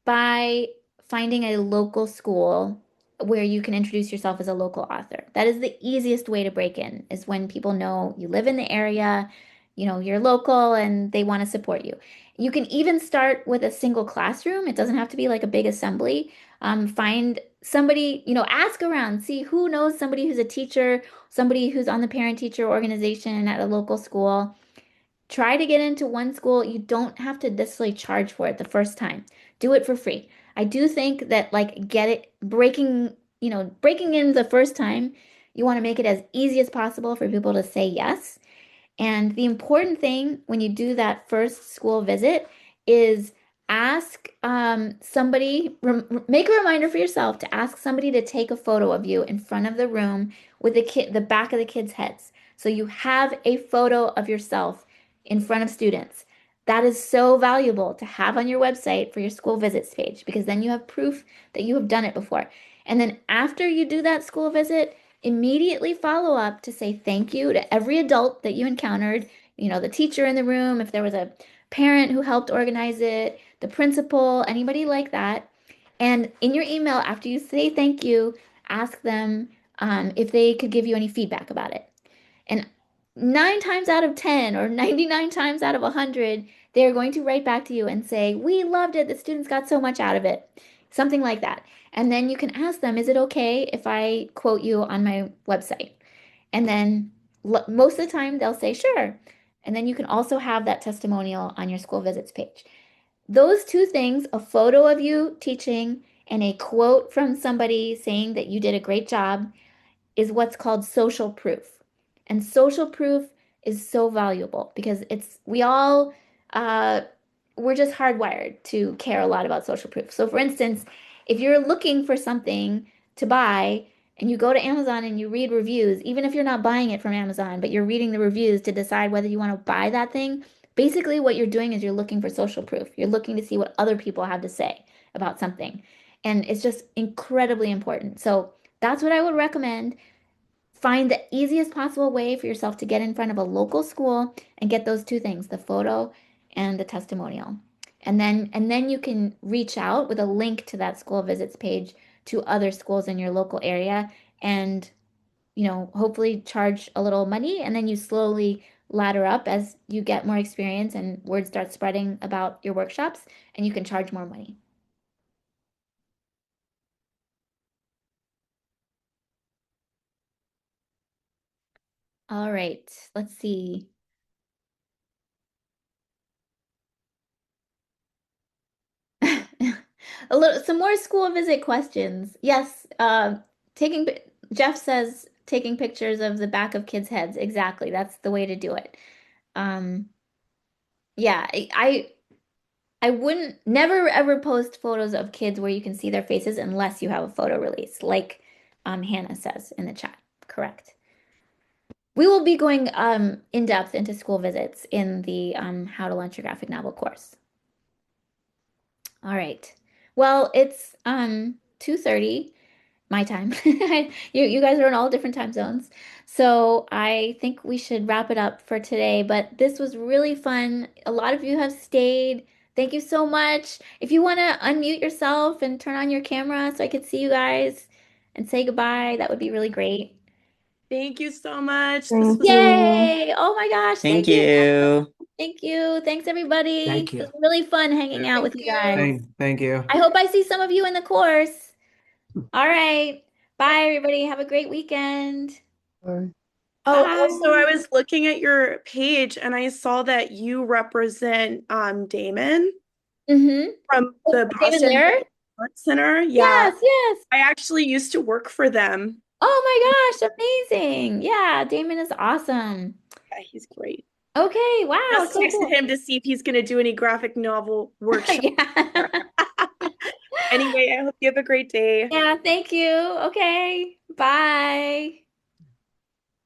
[SPEAKER 1] by finding a local school where you can introduce yourself as a local author. That is the easiest way to break in, is when people know you live in the area, you're local and they want to support you. You can even start with a single classroom. It doesn't have to be like a big assembly. Find somebody, ask around, see who knows somebody who's a teacher, somebody who's on the parent-teacher organization at a local school. Try to get into one school. You don't have to necessarily charge for it the first time. Do it for free. I do think that like get it breaking in the first time, you want to make it as easy as possible for people to say yes. And the important thing when you do that first school visit is ask somebody, make a reminder for yourself to ask somebody to take a photo of you in front of the room with the back of the kids' heads. So you have a photo of yourself in front of students. That is so valuable to have on your website for your school visits page because then you have proof that you have done it before. And then after you do that school visit, immediately follow up to say thank you to every adult that you encountered, the teacher in the room, if there was a parent who helped organize it, the principal, anybody like that. And in your email, after you say thank you, ask them if they could give you any feedback about it. And 9 times out of 10 or 99 times out of 100, they're going to write back to you and say, "We loved it. The students got so much out of it." Something like that. And then you can ask them, "Is it okay if I quote you on my website?" And then most of the time they'll say, "Sure." And then you can also have that testimonial on your school visits page. Those two things, a photo of you teaching and a quote from somebody saying that you did a great job, is what's called social proof. And social proof is so valuable because we all, uh, we're just hardwired to care a lot about social proof. So, for instance, if you're looking for something to buy and you go to Amazon and you read reviews, even if you're not buying it from Amazon, but you're reading the reviews to decide whether you want to buy that thing, basically what you're doing is you're looking for social proof. You're looking to see what other people have to say about something. And it's just incredibly important. So, that's what I would recommend. Find the easiest possible way for yourself to get in front of a local school and get those two things, the photo and the testimonial. And then you can reach out with a link to that school visits page to other schools in your local area and, hopefully charge a little money, and then you slowly ladder up as you get more experience and word starts spreading about your workshops, and you can charge more money. All right, let's see. Some more school visit questions. Yes, taking Jeff says taking pictures of the back of kids' heads. Exactly. That's the way to do it. Um, yeah, I wouldn't never ever post photos of kids where you can see their faces unless you have a photo release, like Hannah says in the chat. Correct. We will be going in depth into school visits in the How to Launch Your Graphic Novel course. All right. Well, it's 2:30 my time. You guys are in all different time zones. So I think we should wrap it up for today. But this was really fun. A lot of you have stayed. Thank you so much. If you want to unmute yourself and turn on your camera so I could see you guys and say goodbye, that would be really great.
[SPEAKER 4] Thank you so much. This
[SPEAKER 5] Thank
[SPEAKER 4] was
[SPEAKER 5] you.
[SPEAKER 1] Yay! Oh my gosh,
[SPEAKER 5] Thank
[SPEAKER 1] thank you.
[SPEAKER 5] you.
[SPEAKER 1] Thank you. Thanks everybody.
[SPEAKER 6] Thank
[SPEAKER 1] It
[SPEAKER 6] you.
[SPEAKER 1] was really fun hanging out with
[SPEAKER 4] Thank
[SPEAKER 1] you
[SPEAKER 4] you.
[SPEAKER 1] guys.
[SPEAKER 6] Thank you.
[SPEAKER 1] I hope I see some of you in the course. All right. Bye, everybody. Have a great weekend.
[SPEAKER 5] Bye.
[SPEAKER 4] Oh, also, I
[SPEAKER 1] Bye.
[SPEAKER 4] was looking at your page and I saw that you represent Damon
[SPEAKER 1] Mm-hmm.
[SPEAKER 4] from
[SPEAKER 1] Oh,
[SPEAKER 4] the
[SPEAKER 1] David
[SPEAKER 4] Boston
[SPEAKER 1] Lair?
[SPEAKER 4] Art Center. Yeah,
[SPEAKER 1] Yes, yes.
[SPEAKER 4] I actually used to work for them.
[SPEAKER 1] Oh my gosh, amazing. Yeah, Damon is awesome.
[SPEAKER 4] Yeah, he's great.
[SPEAKER 1] Okay, wow,
[SPEAKER 4] Just
[SPEAKER 1] so
[SPEAKER 4] texted
[SPEAKER 1] cool.
[SPEAKER 4] him to see if he's going to do any graphic novel workshop.
[SPEAKER 1] Yeah.
[SPEAKER 4] Anyway, I hope you have a great day.
[SPEAKER 1] Yeah, thank you. Okay, bye.